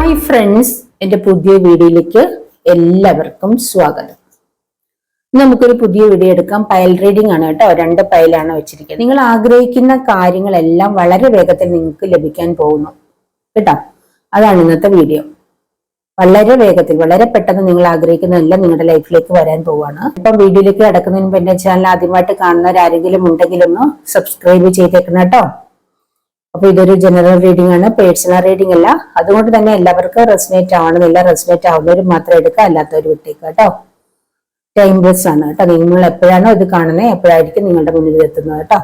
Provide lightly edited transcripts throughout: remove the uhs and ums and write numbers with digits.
Hi friends, എൻ്റെ പുതിയ വീഡിയോയിലേക്ക് എല്ലാവർക്കും സ്വാഗതം. നമുക്കൊരു പുതിയ വീഡിയോ എടുക്കാം. പൈൽ റീഡിംഗ് ആണ് കേട്ടോ. 2 പൈലാണ് വെച്ചിരിക്കുന്നത്. നിങ്ങൾ ആഗ്രഹിക്കുന്ന കാര്യങ്ങളെല്ലാം വളരെ വേഗത്തിൽ നിങ്ങൾക്ക് ലഭിക്കാൻ പോകുന്നു കേട്ടോ. അതാണ് ഇന്നത്തെ വീഡിയോ. വളരെ വേഗത്തിൽ, വളരെ പെട്ടെന്ന് നിങ്ങൾ ആഗ്രഹിക്കുന്നതെല്ലാം നിങ്ങളുടെ ലൈഫിലേക്ക് വരാൻ പോവാണ്. ഇപ്പം വീഡിയോയിലേക്ക് കിടക്കുന്നതിന് മുമ്പ് എൻ്റെ ചാനൽ ആദ്യമായിട്ട് കാണുന്നവരാരെങ്കിലും ഉണ്ടെങ്കിൽ ഒന്ന് സബ്സ്ക്രൈബ് ചെയ്തേക്കണം കേട്ടോ. അപ്പൊ ഇതൊരു ജനറൽ റീഡിംഗ് ആണ്, പേഴ്സണൽ റീഡിംഗ് അല്ല. അതുകൊണ്ട് തന്നെ എല്ലാവർക്കും റെസനേറ്റ് ആവണമെന്നില്ല. റെസനേറ്റ് ആവുന്നവർ മാത്രം എടുക്കുക, അല്ലാത്തവർ വിട്ടേക്കുക കേട്ടോ. ടൈംലെസ് ആണ് കേട്ടോ. നിങ്ങൾ എപ്പോഴാണോ ഇത് കാണുന്നത് എപ്പോഴായിരിക്കും നിങ്ങളുടെ മുന്നിൽ എത്തുന്നത് കേട്ടോ.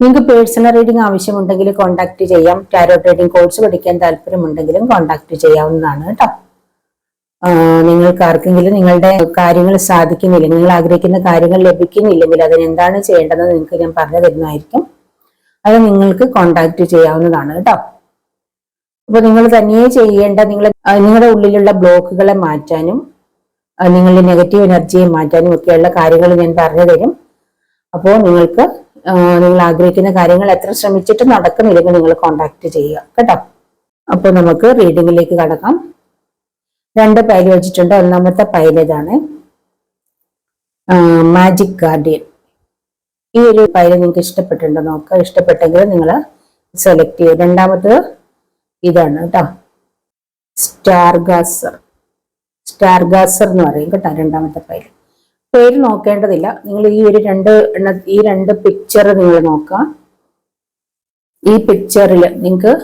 നിങ്ങൾക്ക് പേഴ്സണൽ റീഡിംഗ് ആവശ്യമുണ്ടെങ്കിൽ കോൺടാക്ട് ചെയ്യാം. ടാരോട്ട് റീഡിംഗ് കോഴ്സ് പഠിക്കാൻ താല്പര്യമുണ്ടെങ്കിലും കോൺടാക്ട് ചെയ്യാവുന്നതാണ് കേട്ടോ. നിങ്ങൾക്ക് ആർക്കെങ്കിലും നിങ്ങളുടെ കാര്യങ്ങൾ സാധിക്കുന്നില്ല, നിങ്ങൾ ആഗ്രഹിക്കുന്ന കാര്യങ്ങൾ ലഭിക്കുന്നില്ലെങ്കിൽ അതിനെന്താണ് ചെയ്യേണ്ടതെന്ന് നിങ്ങൾക്ക് ഞാൻ പറഞ്ഞു തരുന്നതായിരിക്കും. അത് നിങ്ങൾക്ക് കോണ്ടാക്ട് ചെയ്യാവുന്നതാണ് കേട്ടോ. അപ്പൊ നിങ്ങൾ തനിയെ ചെയ്യേണ്ട നിങ്ങളുടെ ഉള്ളിലുള്ള ബ്ലോക്കുകളെ മാറ്റാനും നിങ്ങളുടെ നെഗറ്റീവ് എനർജിയെ മാറ്റാനും ഒക്കെയുള്ള കാര്യങ്ങൾ ഞാൻ പറഞ്ഞു തരും. അപ്പോൾ നിങ്ങൾക്ക് നിങ്ങൾ ആഗ്രഹിക്കുന്ന കാര്യങ്ങൾ എത്ര ശ്രമിച്ചിട്ട് നടക്കുന്നില്ലെങ്കിൽ നിങ്ങൾ കോണ്ടാക്ട് ചെയ്യുക കേട്ടോ. അപ്പോൾ നമുക്ക് റീഡിങ്ങിലേക്ക് കടക്കാം. 2 പൈൽ വെച്ചിട്ടുണ്ട്. ഒന്നാമത്തെ പൈൽ ഇതാണ്, മാജിക് ഗാർഡിയൻ. ഈ ഒരു പൈല് നിങ്ങൾക്ക് ഇഷ്ടപ്പെട്ടിട്ടുണ്ടോ നോക്കുക. ഇഷ്ടപ്പെട്ടെങ്കിൽ നിങ്ങൾ സെലക്ട് ചെയ്യുക. രണ്ടാമത് ഇതാണ് കേട്ടോ, സ്റ്റാർഗാസർ. സ്റ്റാർഗാസർ എന്ന് പറയും കേട്ടോ രണ്ടാമത്തെ പൈല്. പേര് നോക്കേണ്ടതില്ല. നിങ്ങൾ ഈ ഒരു രണ്ട് പിക്ചർ നിങ്ങൾ നോക്കുക. ഈ പിക്ചറിൽ നിങ്ങൾക്ക്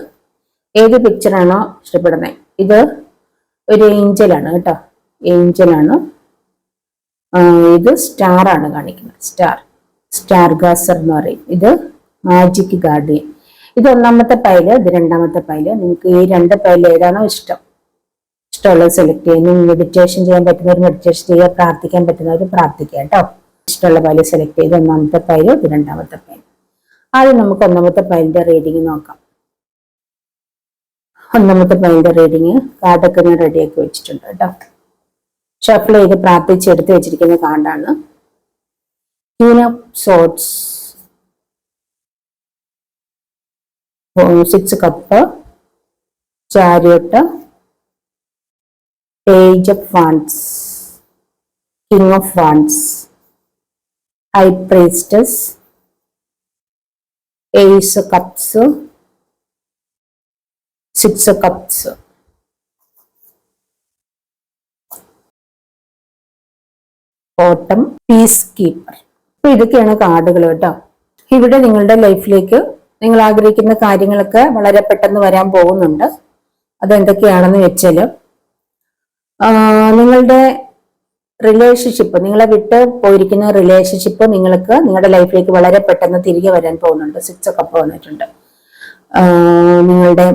ഏത് പിക്ചറാണോ ഇഷ്ടപ്പെടുന്നത്. ഇത് ഒരു ഏഞ്ചലാണ് കേട്ടോ, ഏഞ്ചലാണ്. ഇത് സ്റ്റാർ ആണ് കാണിക്കുന്നത്, സ്റ്റാർഗാസർ എന്ന് പറയും. ഇത് മാജിക് ഗാർഡിയൻ. ഇത് ഒന്നാമത്തെ പൈല്, ഇത് രണ്ടാമത്തെ പൈല്. നിങ്ങൾക്ക് ഈ 2 പൈല് ഏതാണോ ഇഷ്ടമുള്ളത് സെലക്ട് ചെയ്യുക. മെഡിറ്റേഷൻ ചെയ്യാൻ പറ്റുന്നവർ മെഡിറ്റേഷൻ ചെയ്യുക, പ്രാർത്ഥിക്കാൻ പറ്റുന്നവർ പ്രാർത്ഥിക്കുക കേട്ടോ. ഇഷ്ടമുള്ള പൈല് സെലക്ട് ചെയ്ത് ഒന്നാമത്തെ പൈല്, ഇത് രണ്ടാമത്തെ പൈല്. ആദ്യം നമുക്ക് ഒന്നാമത്തെ പൈലിന്റെ റീഡിങ് നോക്കാം. ഒന്നാമത്തെ പൈലിന്റെ റീഡിങ് കാർഡൊക്കെ ഞാൻ റെഡിയാക്കി വെച്ചിട്ടുണ്ട് കേട്ടോ. ഷഫിൾ ചെയ്ത് പ്രാർത്ഥിച്ചെടുത്ത് വെച്ചിരിക്കുന്ന കാർഡാണ്. Queen of Swords, 6 cup, Chariot, Page of Wands, King of Wands, High Priestess, Ace of Cups, 6 of Cups. Autumn, Peacekeeper. അപ്പൊ ഇതൊക്കെയാണ് കാർഡുകൾ കേട്ടോ. ഇവിടെ നിങ്ങളുടെ ലൈഫിലേക്ക് നിങ്ങൾ ആഗ്രഹിക്കുന്ന കാര്യങ്ങളൊക്കെ വളരെ പെട്ടെന്ന് വരാൻ പോകുന്നുണ്ട്. അതെന്തൊക്കെയാണെന്ന് വെച്ചാൽ നിങ്ങളുടെ റിലേഷൻഷിപ്പ്, നിങ്ങളെ വിട്ട് പോയിരിക്കുന്ന റിലേഷൻഷിപ്പ് നിങ്ങൾക്ക് നിങ്ങളുടെ ലൈഫിലേക്ക് വളരെ പെട്ടെന്ന് തിരികെ വരാൻ പോകുന്നുണ്ട്. 6 കപ്പ് വന്നിട്ടുണ്ട്. നിങ്ങളുടെ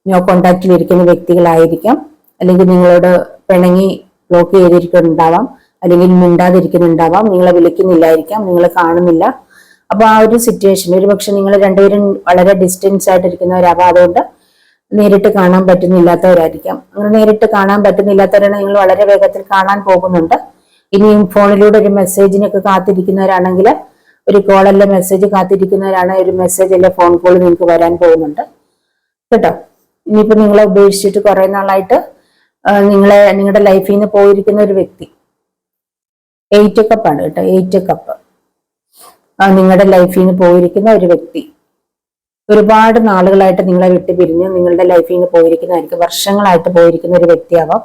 നോ കോണ്ടാക്റ്റിൽ ഇരിക്കുന്ന വ്യക്തികളായിരിക്കാം, അല്ലെങ്കിൽ നിങ്ങളോട് പിണങ്ങി ബ്ലോക്ക് ചെയ്തിരിക്കുന്നുണ്ടാവാം, അല്ലെങ്കിൽ മിണ്ടാതിരിക്കുന്നുണ്ടാവാം, നിങ്ങളെ വിളിക്കുന്നില്ലായിരിക്കാം, നിങ്ങളെ കാണുന്നില്ല. അപ്പൊ ആ ഒരു സിറ്റുവേഷൻ, ഒരുപക്ഷെ നിങ്ങൾ രണ്ടുപേരും വളരെ ഡിസ്റ്റൻസ് ആയിട്ടിരിക്കുന്നവരാവാം. അതുകൊണ്ട് നേരിട്ട് കാണാൻ പറ്റുന്നില്ലാത്തവരായിരിക്കാം. അങ്ങനെ നേരിട്ട് കാണാൻ പറ്റുന്നില്ലാത്തവരാണ് നിങ്ങൾ വളരെ വേഗത്തിൽ കാണാൻ പോകുന്നുണ്ട്. ഇനിയും ഫോണിലൂടെ ഒരു മെസ്സേജിനൊക്കെ കാത്തിരിക്കുന്നവരാണെങ്കിൽ, ഒരു കോളല്ല മെസ്സേജ് കാത്തിരിക്കുന്നവരാണ്, ഒരു മെസ്സേജ് അല്ലെ ഫോൺ കോൾ നിങ്ങൾക്ക് വരാൻ പോകുന്നുണ്ട് കേട്ടോ. ഇനിയിപ്പോ നിങ്ങളെ ഉപേക്ഷിച്ചിട്ട് കുറെ നാളായിട്ട് നിങ്ങളുടെ ലൈഫിൽ നിന്ന് പോയിരിക്കുന്ന ഒരു വ്യക്തി, 8 കപ്പാണ് കേട്ടോ. 8 കപ്പ് നിങ്ങളുടെ ലൈഫിൽ നിന്ന് പോയിരിക്കുന്ന ഒരു വ്യക്തി, ഒരുപാട് നാളുകളായിട്ട് നിങ്ങളെ വിട്ട് പിരിഞ്ഞ് നിങ്ങളുടെ ലൈഫിൽ നിന്ന് പോയിരിക്കുന്നതായിരിക്കും, വർഷങ്ങളായിട്ട് പോയിരിക്കുന്ന ഒരു വ്യക്തിയാവാം.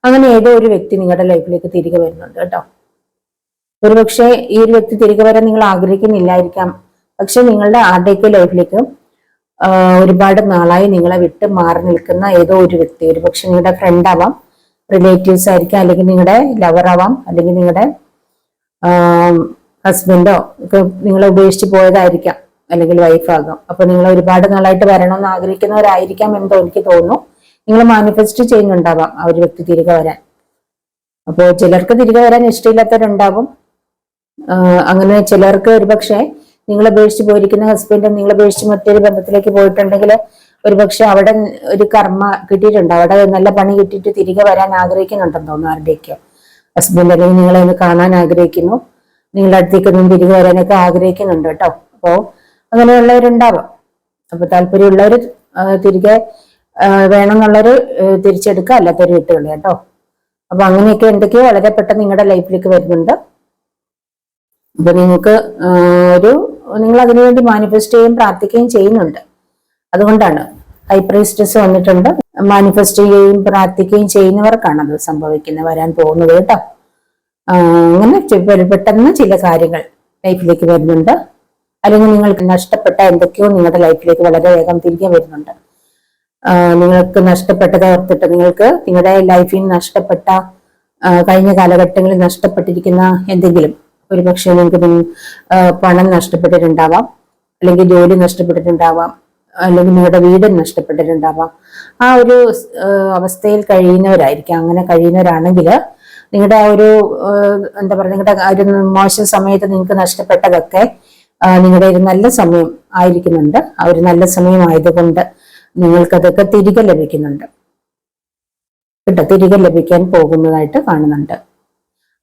അങ്ങനെ ഏതോ ഒരു വ്യക്തി നിങ്ങളുടെ ലൈഫിലേക്ക് തിരികെ വരുന്നുണ്ട് കേട്ടോ. ഒരുപക്ഷെ ഈ ഒരു വ്യക്തി തിരികെ വരാൻ നിങ്ങൾ ആഗ്രഹിക്കുന്നില്ലായിരിക്കാം. പക്ഷെ നിങ്ങളുടെ ആരുടെയൊക്കെ ലൈഫിലേക്ക് ഒരുപാട് നാളായി നിങ്ങളെ വിട്ട് മാറി നിൽക്കുന്ന ഏതോ ഒരു വ്യക്തി, ഒരുപക്ഷെ നിങ്ങളുടെ ഫ്രണ്ട് ആവാം, റിലേറ്റീവ്സ് ആയിരിക്കാം, അല്ലെങ്കിൽ നിങ്ങളുടെ ലവർ ആവാം, അല്ലെങ്കിൽ നിങ്ങളുടെ ഹസ്ബൻഡോ ഒക്കെ നിങ്ങളെ ഉപേക്ഷിച്ച് പോയതായിരിക്കാം, അല്ലെങ്കിൽ വൈഫ് ആകാം. അപ്പൊ നിങ്ങൾ ഒരുപാട് നാളായിട്ട് വരണമെന്ന് ആഗ്രഹിക്കുന്നവരായിരിക്കാം എന്തോ എനിക്ക് തോന്നുന്നു. നിങ്ങൾ മാനിഫെസ്റ്റ് ചെയ്യുന്നുണ്ടാവാം ആ ഒരു വ്യക്തി തിരികെ വരാൻ. അപ്പോൾ ചിലർക്ക് തിരികെ വരാൻ ഇഷ്ടമില്ലാത്തവരുണ്ടാവും. അങ്ങനെ ചിലർക്ക് ഒരുപക്ഷെ നിങ്ങളെ ഉപേക്ഷിച്ച് പോയിരിക്കുന്ന ഹസ്ബൻഡ് നിങ്ങളെ ഉപേക്ഷിച്ച് മറ്റൊരു ബന്ധത്തിലേക്ക് പോയിട്ടുണ്ടെങ്കിൽ ഒരുപക്ഷെ അവിടെ ഒരു കർമ്മ കിട്ടിയിട്ടുണ്ട്, അവിടെ നല്ല പണി കിട്ടിയിട്ട് തിരികെ വരാൻ ആഗ്രഹിക്കുന്നുണ്ടെന്ന് തോന്നുന്നു ആരുടെയൊക്കെ. ഹസ്ബൻഡ് അല്ലെങ്കിൽ നിങ്ങളെ ഒന്ന് കാണാൻ ആഗ്രഹിക്കുന്നു, നിങ്ങളുടെ അടുത്തേക്ക് ഒന്നും തിരികെ വരാനൊക്കെ ആഗ്രഹിക്കുന്നുണ്ട് കേട്ടോ. അപ്പോൾ അങ്ങനെയുള്ളവരുണ്ടാവാം. അപ്പൊ താല്പര്യമുള്ളവർ തിരികെ വേണമെന്നുള്ളൊരു തിരിച്ചെടുക്കുക, അല്ലാത്തൊരു വിട്ടുകളി കേട്ടോ. അപ്പൊ അങ്ങനെയൊക്കെ എന്തൊക്കെയോ വളരെ പെട്ടെന്ന് നിങ്ങളുടെ ലൈഫിലേക്ക് വരുന്നുണ്ട്. അപ്പൊ നിങ്ങൾക്ക് നിങ്ങൾ അതിനുവേണ്ടി മാനിഫെസ്റ്റ് ചെയ്യുകയും പ്രാർത്ഥിക്കുകയും ചെയ്യുന്നുണ്ട്. അതുകൊണ്ടാണ് ഹൈ പ്രീസ്റ്റസ് വന്നിട്ടുണ്ട്. മാനിഫെസ്റ്റ് ചെയ്യുകയും പ്രാർത്ഥിക്കുകയും ചെയ്യുന്നവർക്കാണ് അത് സംഭവിക്കുന്നത്, വരാൻ പോകുന്നത് കേട്ടോ. അങ്ങനെ പെട്ടെന്ന് ചില കാര്യങ്ങൾ ലൈഫിലേക്ക് വരുന്നുണ്ട്. അല്ലെങ്കിൽ നിങ്ങൾക്ക് നഷ്ടപ്പെട്ട എന്തൊക്കെയോ നിങ്ങളുടെ ലൈഫിലേക്ക് വളരെ വേഗം തിരികെ വരുന്നുണ്ട്. നിങ്ങൾക്ക് നഷ്ടപ്പെട്ടത് ഓർത്തിട്ട് നിങ്ങൾക്ക് നിങ്ങളുടെ ലൈഫിൽ നഷ്ടപ്പെട്ട കഴിഞ്ഞ കാലഘട്ടങ്ങളിൽ നഷ്ടപ്പെട്ടിരിക്കുന്ന എന്തെങ്കിലും, ഒരുപക്ഷെ നിങ്ങൾക്ക് പണം നഷ്ടപ്പെട്ടിട്ടുണ്ടാവാം, അല്ലെങ്കിൽ ജോലി നഷ്ടപ്പെട്ടിട്ടുണ്ടാവാം, അല്ലെങ്കിൽ നിങ്ങളുടെ വീട് നഷ്ടപ്പെട്ടിട്ടുണ്ടാവാം. ആ ഒരു അവസ്ഥയിൽ കഴിയുന്നവരായിരിക്കാം. അങ്ങനെ കഴിയുന്നവരാണെങ്കിൽ നിങ്ങളുടെ ആ ഒരു എന്താ പറയുക, നിങ്ങളുടെ ആ ഒരു മോശം സമയത്ത് നിങ്ങൾക്ക് നഷ്ടപ്പെട്ടതൊക്കെ നിങ്ങളുടെ ഒരു നല്ല സമയം ആയിരിക്കുന്നുണ്ട്. ആ ഒരു നല്ല സമയം ആയതുകൊണ്ട് നിങ്ങൾക്കതൊക്കെ തിരികെ ലഭിക്കുന്നുണ്ട് കേട്ടോ. തിരികെ ലഭിക്കാൻ പോകുന്നതായിട്ട് കാണുന്നുണ്ട്.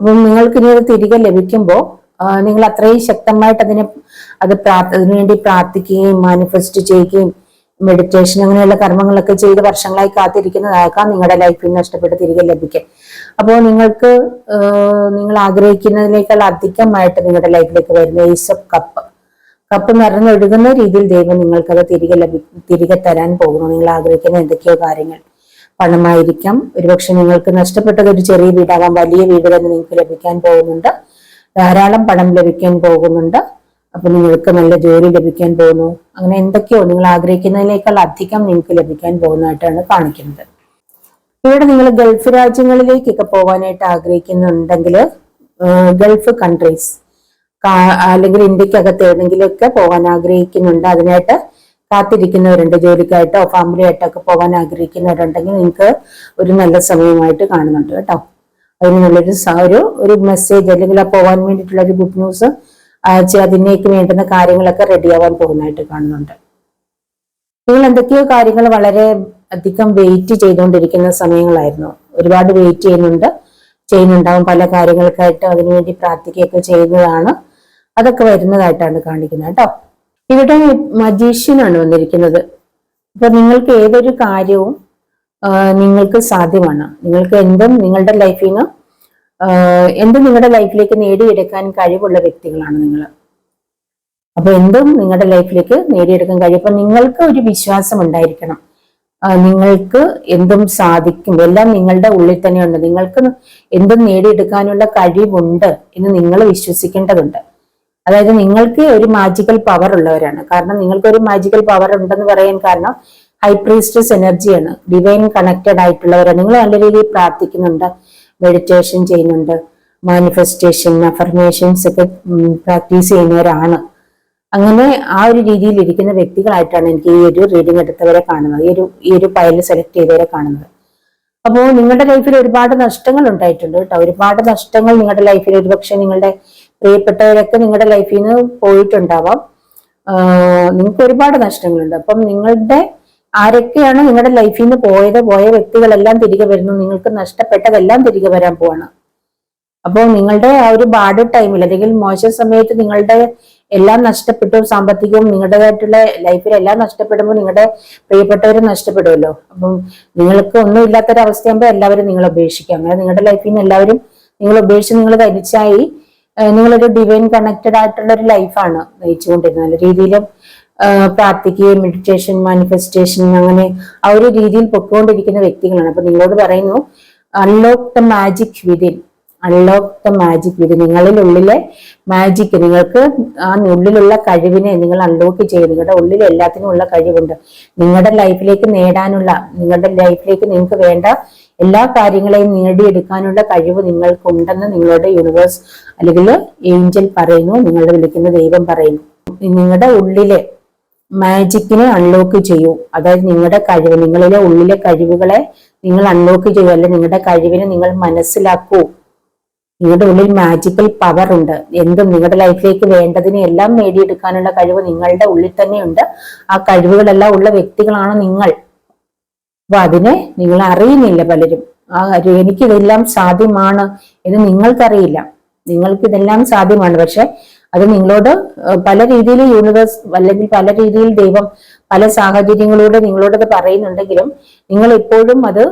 അപ്പം നിങ്ങൾക്ക് ഇനി അത് തിരികെ ലഭിക്കുമ്പോൾ നിങ്ങൾ അത്രയും ശക്തമായിട്ട് അതിനുവേണ്ടി പ്രാർത്ഥിക്കുകയും മാനിഫെസ്റ്റ് ചെയ്യുകയും മെഡിറ്റേഷൻ അങ്ങനെയുള്ള കർമ്മങ്ങളൊക്കെ ചെയ്ത് വർഷങ്ങളായി കാത്തിരിക്കുന്നതാക്കാം നിങ്ങളുടെ ലൈഫിൽ നഷ്ടപ്പെട്ട് തിരികെ ലഭിക്കും. അപ്പോൾ നിങ്ങൾക്ക് നിങ്ങൾ ആഗ്രഹിക്കുന്നതിനേക്കാൾ അധികമായിട്ട് നിങ്ങളുടെ ലൈഫിലേക്ക് വരുന്ന ഏസ് ഓഫ് കപ്പ് നിറഞ്ഞൊഴുകുന്ന രീതിയിൽ ദൈവം നിങ്ങൾക്കത് തിരികെ തരാൻ പോകുന്നു. നിങ്ങൾ ആഗ്രഹിക്കുന്ന എന്തൊക്കെയോ കാര്യങ്ങൾ, പണമായിരിക്കാം, ഒരുപക്ഷെ നിങ്ങൾക്ക് നഷ്ടപ്പെട്ടത് ഒരു ചെറിയ വീടാവാം, വലിയ വീട് തന്നെ നിങ്ങൾക്ക് ലഭിക്കാൻ പോകുന്നുണ്ട്. ധാരാളം പണം ലഭിക്കാൻ പോകുന്നുണ്ട്. അപ്പൊ നിങ്ങൾക്ക് നല്ല ജോലി ലഭിക്കാൻ പോകുന്നു. അങ്ങനെ എന്തൊക്കെയോ നിങ്ങൾ ആഗ്രഹിക്കുന്നതിനേക്കാൾ അധികം നിങ്ങൾക്ക് ലഭിക്കാൻ പോകുന്നതായിട്ടാണ് കാണിക്കുന്നത്. ഇവിടെ നിങ്ങൾ ഗൾഫ് രാജ്യങ്ങളിലേക്കൊക്കെ പോകാനായിട്ട് ആഗ്രഹിക്കുന്നുണ്ടെങ്കിൽ, ഗൾഫ് കൺട്രീസ് അല്ലെങ്കിൽ ഇന്ത്യക്കകത്ത് ഏതെങ്കിലുമൊക്കെ പോകാൻ ആഗ്രഹിക്കുന്നുണ്ട്, അതിനായിട്ട് കാത്തിരിക്കുന്നവരുണ്ട്, ജോലിക്കായിട്ടോ ഫാമിലി ആയിട്ടൊക്കെ പോകാൻ ആഗ്രഹിക്കുന്നവരുണ്ടെങ്കിൽ നിങ്ങൾക്ക് ഒരു നല്ല സമയമായിട്ട് കാണുന്നുണ്ട് കേട്ടോ. അതിനുള്ളൊരു ഒരു മെസ്സേജ് അല്ലെങ്കിൽ ആ പോകാൻ വേണ്ടിയിട്ടുള്ള ഒരു ഗുഡ് ന്യൂസ് അതിനേക്ക് വേണ്ടുന്ന കാര്യങ്ങളൊക്കെ റെഡിയാവാൻ പോകുന്നതായിട്ട് കാണുന്നുണ്ട്. നിങ്ങൾ എന്തൊക്കെയോ കാര്യങ്ങൾ വളരെ അധികം വെയിറ്റ് ചെയ്തുകൊണ്ടിരിക്കുന്ന സമയങ്ങളായിരുന്നു. ഒരുപാട് വെയിറ്റ് ചെയ്യുന്നുണ്ടാവും പല കാര്യങ്ങൾക്കായിട്ട്, അതിനുവേണ്ടി പ്രാർത്ഥിക്കുകയൊക്കെ ചെയ്യുന്നതാണ്. അതൊക്കെ വരുന്നതായിട്ടാണ് കാണിക്കുന്നത് കേട്ടോ. ഇവിടെ മജീഷ്യനാണ് വന്നിരിക്കുന്നത്. അപ്പൊ നിങ്ങൾക്ക് ഏതൊരു കാര്യവും നിങ്ങൾക്ക് സാധ്യമാണ്. നിങ്ങൾക്ക് എന്തും നിങ്ങളുടെ ലൈഫിൽ നിന്ന് എന്തും നിങ്ങളുടെ ലൈഫിലേക്ക് നേടിയെടുക്കാൻ കഴിവുള്ള വ്യക്തികളാണ് നിങ്ങൾ. അപ്പൊ എന്തും നിങ്ങളുടെ ലൈഫിലേക്ക് നേടിയെടുക്കാൻ കഴിയും. അപ്പൊ നിങ്ങൾക്ക് ഒരു വിശ്വാസം ഉണ്ടായിരിക്കണം, നിങ്ങൾക്ക് എന്തും സാധിക്കും, എല്ലാം നിങ്ങളുടെ ഉള്ളിൽ തന്നെയുണ്ട്, നിങ്ങൾക്ക് എന്തും നേടിയെടുക്കാനുള്ള കഴിവുണ്ട് എന്ന് നിങ്ങൾ വിശ്വസിക്കേണ്ടതുണ്ട്. അതായത് നിങ്ങൾക്ക് ഒരു മാജിക്കൽ പവർ ഉള്ളവരാണ്. കാരണം നിങ്ങൾക്ക് ഒരു മാജിക്കൽ പവർ ഉണ്ടെന്ന് പറയാൻ കാരണം ഹൈ പ്രീസ്റ്റസ് എനർജിയാണ്, ഡിവൈൻ കണക്റ്റഡ് ആയിട്ടുള്ളവരാണ്. നിങ്ങൾ നല്ല രീതിയിൽ പ്രാർത്ഥിക്കുന്നുണ്ട്, മെഡിറ്റേഷൻ ചെയ്യുന്നുണ്ട്, മാനിഫെസ്റ്റേഷൻ അഫർമേഷൻസ് ഒക്കെ പ്രാക്ടീസ് ചെയ്യുന്നവരാണ്. അങ്ങനെ ആ ഒരു രീതിയിൽ ഇരിക്കുന്ന വ്യക്തികളായിട്ടാണ് എനിക്ക് ഈ ഒരു റീഡിംഗ് എടുത്തവരെ കാണുന്നത്, ഈ ഒരു പൈൽ സെലക്ട് ചെയ്തവരെ കാണുന്നത്. അപ്പോൾ നിങ്ങളുടെ ലൈഫിൽ ഒരുപാട് നഷ്ടങ്ങൾ ഉണ്ടായിട്ടുണ്ട് കേട്ടോ. ഒരുപാട് നഷ്ടങ്ങൾ നിങ്ങളുടെ ലൈഫിൽ, ഒരുപക്ഷെ നിങ്ങളുടെ പ്രിയപ്പെട്ടവരൊക്കെ നിങ്ങളുടെ ലൈഫിൽ നിന്ന് പോയിട്ടുണ്ടാവാം. നിങ്ങൾക്ക് ഒരുപാട് നഷ്ടങ്ങളുണ്ട്. അപ്പം നിങ്ങളുടെ ആരൊക്കെയാണ് നിങ്ങളുടെ ലൈഫിൽ നിന്ന് പോയ വ്യക്തികളെല്ലാം തിരികെ വരുന്നു. നിങ്ങൾക്ക് നഷ്ടപ്പെട്ടതെല്ലാം തിരികെ വരാൻ പോവാണ്. അപ്പോൾ നിങ്ങളുടെ ആ ഒരു ബാഡ് ടൈമിൽ അല്ലെങ്കിൽ മോശം സമയത്ത് നിങ്ങളുടെ എല്ലാം നഷ്ടപ്പെട്ടു, സാമ്പത്തികവും നിങ്ങളുടേതായിട്ടുള്ള ലൈഫിൽ എല്ലാം നഷ്ടപ്പെടുമ്പോൾ നിങ്ങളുടെ പ്രിയപ്പെട്ടവരും നഷ്ടപ്പെടുമല്ലോ. അപ്പം നിങ്ങൾക്ക് ഒന്നും ഇല്ലാത്തൊരവസ്ഥയാകുമ്പോൾ എല്ലാവരും നിങ്ങളെ ഉപേക്ഷിക്കും. അങ്ങനെ നിങ്ങളുടെ ലൈഫിൽ നിന്ന് എല്ലാവരും നിങ്ങൾ ഉപേക്ഷിച്ച് നിങ്ങൾ തനിച്ചായി നിങ്ങളൊരു ഡിവൈൻ കണക്റ്റഡ് ആയിട്ടുള്ള ഒരു ലൈഫാണ് നയിച്ചുകൊണ്ടിരുന്നത്. നല്ല രീതിയിൽ പ്രാർത്ഥിക്കുകയും മെഡിറ്റേഷൻ മാനിഫെസ്റ്റേഷൻ അങ്ങനെ ആ ഒരു രീതിയിൽ പൊക്കോണ്ടിരിക്കുന്ന വ്യക്തികളാണ്. അപ്പൊ നിങ്ങളോട് പറയുന്നു, unlock the magic within, unlock the magic within. നിങ്ങളിൽ ഉള്ളിലെ മാജിക്, നിങ്ങൾക്ക് ആ ഉള്ളിലുള്ള കഴിവിനെ നിങ്ങൾ അൺലോക്ക് ചെയ്യും. നിങ്ങളുടെ ഉള്ളിൽ എല്ലാത്തിനും ഉള്ള കഴിവുണ്ട്. നിങ്ങളുടെ ലൈഫിലേക്ക് നേടാനുള്ള, നിങ്ങളുടെ ലൈഫിലേക്ക് നിങ്ങൾക്ക് വേണ്ട എല്ലാ കാര്യങ്ങളെയും നേടിയെടുക്കാനുള്ള കഴിവ് നിങ്ങൾക്കുണ്ടെന്ന് നിങ്ങളുടെ യൂണിവേഴ്സ് അല്ലെങ്കിൽ ഏഞ്ചൽ പറയുന്നു, നിങ്ങളുടെ വിളിക്കുന്ന ദൈവം പറയുന്നു. നിങ്ങളുടെ ഉള്ളിലെ മാജിക്കിനെ അൺലോക്ക് ചെയ്യൂ. അതായത് നിങ്ങളുടെ കഴിവ്, നിങ്ങളിലെ ഉള്ളിലെ കഴിവുകളെ നിങ്ങൾ അൺലോക്ക് ചെയ്യൂ, അല്ലെങ്കിൽ നിങ്ങളുടെ കഴിവിനെ നിങ്ങൾ മനസ്സിലാക്കൂ. നിങ്ങളുടെ ഉള്ളിൽ മാജിക്കൽ പവർ ഉണ്ട്. എന്തും നിങ്ങളുടെ ലൈഫിലേക്ക് വേണ്ടതിനെ എല്ലാം നേടിയെടുക്കാനുള്ള കഴിവ് നിങ്ങളുടെ ഉള്ളിൽ തന്നെയുണ്ട്. ആ കഴിവുകളെല്ലാം ഉള്ള വ്യക്തികളാണ് നിങ്ങൾ. അപ്പൊ അതിനെ നിങ്ങൾ അറിയുന്നില്ല പലരും. എനിക്കിതെല്ലാം സാധ്യമാണ് എന്ന് നിങ്ങൾക്കറിയില്ല. നിങ്ങൾക്കിതെല്ലാം സാധ്യമാണ്, പക്ഷെ അത് നിങ്ങളോട് പല രീതിയിൽ യൂണിവേഴ്സ് അല്ലെങ്കിൽ പല രീതിയിൽ ദൈവം പല സാഹചര്യങ്ങളിലൂടെ നിങ്ങളോടത് പറയുന്നുണ്ടെങ്കിലും നിങ്ങൾ എപ്പോഴും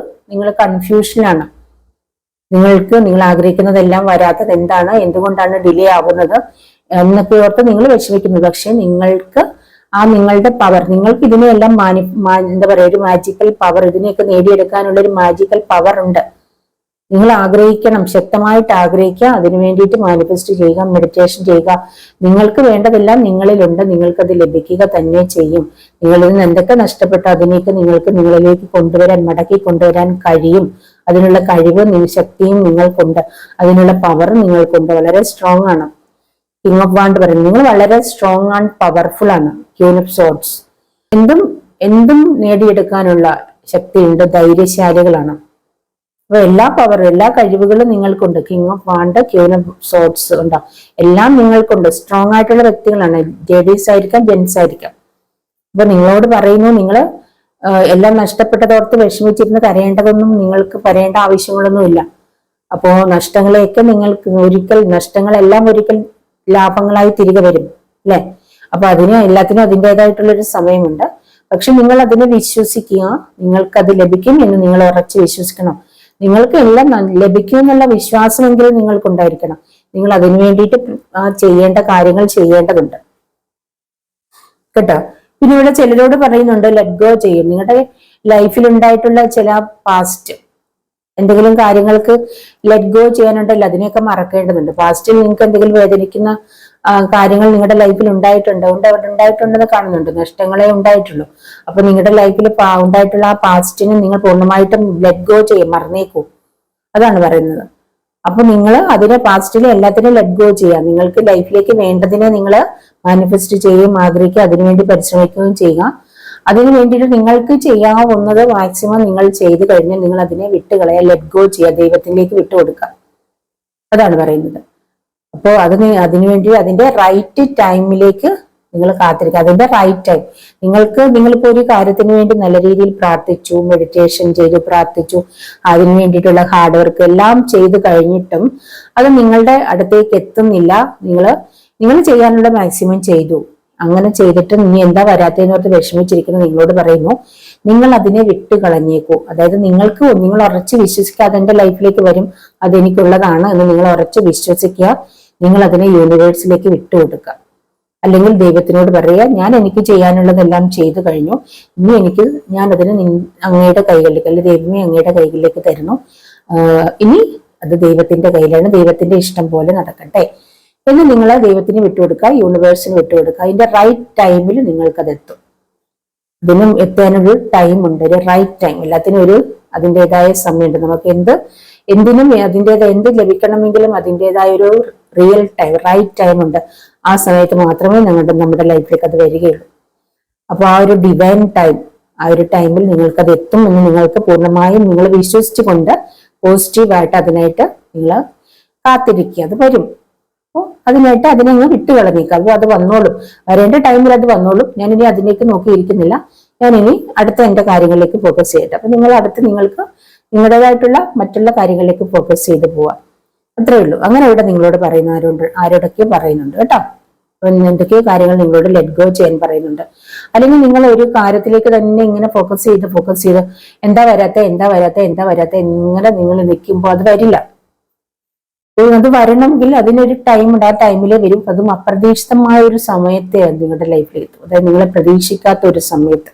നിങ്ങൾ കൺഫ്യൂഷനാണ്. നിങ്ങൾ ആഗ്രഹിക്കുന്നതെല്ലാം വരാത്തത് എന്താണ്, എന്തുകൊണ്ടാണ് ഡിലേ ആവുന്നത് എന്നൊക്കെ ഓർത്ത് നിങ്ങൾ വിഷമിക്കുന്നത്. പക്ഷെ നിങ്ങളുടെ പവർ, നിങ്ങൾക്ക് ഇതിനെല്ലാം എന്താ പറയുക, ഒരു മാജിക്കൽ പവർ, ഇതിനെയൊക്കെ നേടിയെടുക്കാനുള്ള ഒരു മാജിക്കൽ പവർ ഉണ്ട്. നിങ്ങൾ ആഗ്രഹിക്കണം, ശക്തമായിട്ട് ആഗ്രഹിക്കുക, അതിനു വേണ്ടിയിട്ട് മാനിഫെസ്റ്റ് ചെയ്യുക, മെഡിറ്റേഷൻ ചെയ്യുക. നിങ്ങൾക്ക് വേണ്ടതെല്ലാം നിങ്ങളിലുണ്ട്, നിങ്ങൾക്കത് ലഭിക്കുക തന്നെ ചെയ്യും. നിങ്ങളിൽ നിന്ന് എന്തൊക്കെ നഷ്ടപ്പെട്ടോ അതിനെയൊക്കെ നിങ്ങൾക്ക് നിങ്ങളിലേക്ക് മടക്കി കൊണ്ടുവരാൻ കഴിയും. അതിനുള്ള കഴിവ്, ശക്തിയും നിങ്ങൾക്കുണ്ട്, അതിനുള്ള പവർ നിങ്ങൾക്കുണ്ട്. വളരെ സ്ട്രോങ് ആണ്. കിങ് ഓഫ് വാണ്ട് പറയുന്നത് നിങ്ങൾ വളരെ സ്ട്രോങ് ആൻഡ് പവർഫുൾ ആണ്. ക്യൂൻ ഓഫ് സോർഡ്സ് എന്തും നേടിയെടുക്കാനുള്ള ശക്തിയുണ്ട്, ധൈര്യശാലികളാണ്. അപ്പൊ എല്ലാ കഴിവുകളും നിങ്ങൾക്കുണ്ട്. King of wand, queen of swords ഉണ്ടോ, എല്ലാം നിങ്ങൾക്കുണ്ട്. സ്ട്രോങ് ആയിട്ടുള്ള വ്യക്തികളാണ്. ലേഡീസ് ആയിരിക്കാം, ജെന്റ്സ് ആയിരിക്കാം. അപ്പൊ നിങ്ങളോട് പറയുന്നു, നിങ്ങൾ എല്ലാം നഷ്ടപ്പെട്ടതോർത്ത് വിഷമിച്ചിരുന്ന് കരയേണ്ടതൊന്നും, നിങ്ങൾക്ക് പറയേണ്ട ആവശ്യങ്ങളൊന്നുമില്ല. അപ്പോ നഷ്ടങ്ങളെയൊക്കെ നഷ്ടങ്ങളെല്ലാം ഒരിക്കൽ ലാഭങ്ങളായി തിരികെ വരും, അല്ലെ? അപ്പൊ എല്ലാത്തിനും അതിൻ്റെതായിട്ടുള്ളൊരു സമയമുണ്ട്. പക്ഷെ നിങ്ങൾ അതിനെ വിശ്വസിക്കുക, നിങ്ങൾക്കത് ലഭിക്കും എന്ന് നിങ്ങൾ ഉറച്ച് വിശ്വസിക്കണം. നിങ്ങൾക്ക് എല്ലാം ലഭിക്കും എന്നുള്ള വിശ്വാസമെങ്കിലും നിങ്ങൾക്കുണ്ടായിരിക്കണം. നിങ്ങൾ അതിനു വേണ്ടിയിട്ട് ചെയ്യേണ്ട കാര്യങ്ങൾ ചെയ്യേണ്ടതുണ്ട് കേട്ടോ. പിന്നെ ഇവിടെ ചിലരോട് പറയുന്നുണ്ട് ലെറ്റ് ഗോ ചെയ്യും. നിങ്ങളുടെ ലൈഫിൽ ഉണ്ടായിട്ടുള്ള ചില പാസ്റ്റ് എന്തെങ്കിലും കാര്യങ്ങൾക്ക് ലെറ്റ് ഗോ ചെയ്യാനുണ്ടല്ലോ, അതിനെയൊക്കെ മറക്കേണ്ടതുണ്ട്. പാസ്റ്റിൽ നിങ്ങൾക്ക് എന്തെങ്കിലും വേദനിക്കുന്ന കാര്യങ്ങൾ നിങ്ങളുടെ ലൈഫിൽ ഉണ്ടായിട്ടുണ്ടെന്ന് കാണുന്നുണ്ട്. നഷ്ടങ്ങളെ ഉണ്ടായിട്ടുള്ളൂ. അപ്പൊ നിങ്ങളുടെ ലൈഫിൽ ഉണ്ടായിട്ടുള്ള ആ പാസ്റ്റിനെ നിങ്ങൾ പൂർണ്ണമായിട്ടും ലെറ്റ് ഗോ ചെയ്യും, മറന്നേക്കൂ. അതാണ് പറയുന്നത്. അപ്പൊ നിങ്ങൾ അതിനെ പാസ്റ്റിലെ എല്ലാത്തിനും ലെറ്റ് ഗോ ചെയ്യുക. നിങ്ങൾക്ക് ലൈഫിലേക്ക് വേണ്ടതിനെ നിങ്ങൾ മാനിഫെസ്റ്റ് ചെയ്യുകയും ആഗ്രഹിക്കുക, അതിനുവേണ്ടി പരിശ്രമിക്കുകയും ചെയ്യുക. അതിനു വേണ്ടിയിട്ട് നിങ്ങൾക്ക് ചെയ്യാവുന്നത് മാക്സിമം നിങ്ങൾ ചെയ്തു കഴിഞ്ഞാൽ നിങ്ങൾ അതിനെ വിട്ടുകളയാ, ലെറ്റ് ഗോ ചെയ്യുക, ദൈവത്തിലേക്ക് വിട്ടുകൊടുക്കുക. അതാണ് പറയുന്നത്. അപ്പോൾ അതിനുവേണ്ടി അതിന്റെ റൈറ്റ് ടൈമിലേക്ക് നിങ്ങൾ കാത്തിരിക്കുക. അതിന്റെ റൈറ്റ് ടൈം നിങ്ങളിപ്പോ ഒരു കാര്യത്തിന് വേണ്ടി നല്ല രീതിയിൽ പ്രാർത്ഥിച്ചു, മെഡിറ്റേഷൻ ചെയ്തു, പ്രാർത്ഥിച്ചു, അതിനു വേണ്ടിയിട്ടുള്ള ഹാർഡ് വർക്ക് എല്ലാം ചെയ്തു കഴിഞ്ഞിട്ടും അത് നിങ്ങളുടെ അടുത്തേക്ക് എത്തുന്നില്ല. നിങ്ങൾ ചെയ്യാനുള്ള മാക്സിമം ചെയ്തു. അങ്ങനെ ചെയ്തിട്ട് ഇനി എന്താ വരാത്തതെന്നോർത്ത് വിഷമിച്ചിരിക്കുന്ന നിങ്ങളോട് പറയുന്നു, നിങ്ങൾ അതിനെ വിട്ടുകളഞ്ഞേക്കൂ. അതായത് നിങ്ങൾ ഉറച്ച് വിശ്വസിക്കുക, അതെന്റെ ലൈഫിലേക്ക് വരും, അതെനിക്കുള്ളതാണ് എന്ന് നിങ്ങൾ ഉറച്ച് വിശ്വസിക്കുക. നിങ്ങൾ അതിനെ യൂണിവേഴ്സിലേക്ക് വിട്ടുകൊടുക്കുക. അല്ലെങ്കിൽ ദൈവത്തിനോട് പറയുക, ഞാൻ എനിക്ക് ചെയ്യാനുള്ളതെല്ലാം ചെയ്തു കഴിഞ്ഞു, ഇനി ഞാൻ അതിന് അങ്ങയുടെ കൈകളിലേക്ക്, അല്ലെങ്കിൽ ദൈവമേ അങ്ങയുടെ കൈകളിലേക്ക് തരുന്നു, ഇനി അത് ദൈവത്തിന്റെ കയ്യിലാണ്, ദൈവത്തിന്റെ ഇഷ്ടം പോലെ നടക്കട്ടെ എന്ന് നിങ്ങൾ ദൈവത്തിന് വിട്ടുകൊടുക്കുക, യൂണിവേഴ്സിന് വിട്ടുകൊടുക്കുക. അതിന്റെ റൈറ്റ് ടൈമിൽ നിങ്ങൾക്കത് എത്തും. ഇതിനും എത്താനൊരു ടൈം ഉണ്ട്, ഒരു റൈറ്റ് ടൈം. എല്ലാത്തിനും അതിൻ്റെതായ സമയമുണ്ട്. നമുക്ക് എന്തിനും എന്ത് ലഭിക്കണമെങ്കിലും അതിൻ്റെതായ ഒരു റിയൽ ടൈം, റൈറ്റ് ടൈം ഉണ്ട്. ആ സമയത്ത് മാത്രമേ നമ്മുടെ ലൈഫിലേക്ക് അത് വരികയുള്ളൂ. അപ്പൊ ആ ഒരു ഡിവൈൻ ടൈം, ആ ഒരു ടൈമിൽ നിങ്ങൾക്കത് എത്തും എന്ന് നിങ്ങൾക്ക് പൂർണ്ണമായും നിങ്ങൾ വിശ്വസിച്ചുകൊണ്ട് പോസിറ്റീവായിട്ട് അതിനായിട്ട് നിങ്ങൾ കാത്തിരിക്കുക. അത് വരും. അപ്പോൾ അതിനായിട്ട് അതിനെ അങ്ങ് വിട്ടുകളഞ്ഞേക്കുക. അപ്പോൾ അത് വന്നോളും, വരേണ്ട ടൈമിൽ അത് വന്നോളും. ഞാനിനി അതിലേക്ക് നോക്കിയിരിക്കുന്നില്ല, ഞാനിനി അടുത്ത എന്റെ കാര്യങ്ങളിലേക്ക് ഫോക്കസ് ചെയ്യട്ടെ. അപ്പൊ നിങ്ങൾക്ക് നിങ്ങളുടേതായിട്ടുള്ള മറ്റുള്ള കാര്യങ്ങളിലേക്ക് ഫോക്കസ് ചെയ്ത് പോവാം. അത്രേ ഉള്ളൂ. അങ്ങനെ ഇവിടെ നിങ്ങളോട് ആരോടൊക്കെയോ പറയുന്നുണ്ട് കേട്ടോ. എന്തൊക്കെയോ കാര്യങ്ങൾ നിങ്ങളോട് ലെറ്റ് ഗോ ചെയ്യാൻ പറയുന്നുണ്ട്. അല്ലെങ്കിൽ നിങ്ങൾ ഒരു കാര്യത്തിലേക്ക് തന്നെ ഇങ്ങനെ ഫോക്കസ് ചെയ്ത് എന്താ വരാത്ത ഇങ്ങനെ നിങ്ങൾ നിൽക്കുമ്പോൾ അത് വരില്ല. അത് വരണമെങ്കിൽ അതിനൊരു ടൈം ഉണ്ട്, ആ ടൈമിലേ വരും. അതും അപ്രതീക്ഷിതമായ ഒരു സമയത്തെ നിങ്ങളുടെ ലൈഫിലേക്ക് എത്തും. അതായത് നിങ്ങളെ പ്രതീക്ഷിക്കാത്ത ഒരു സമയത്ത്.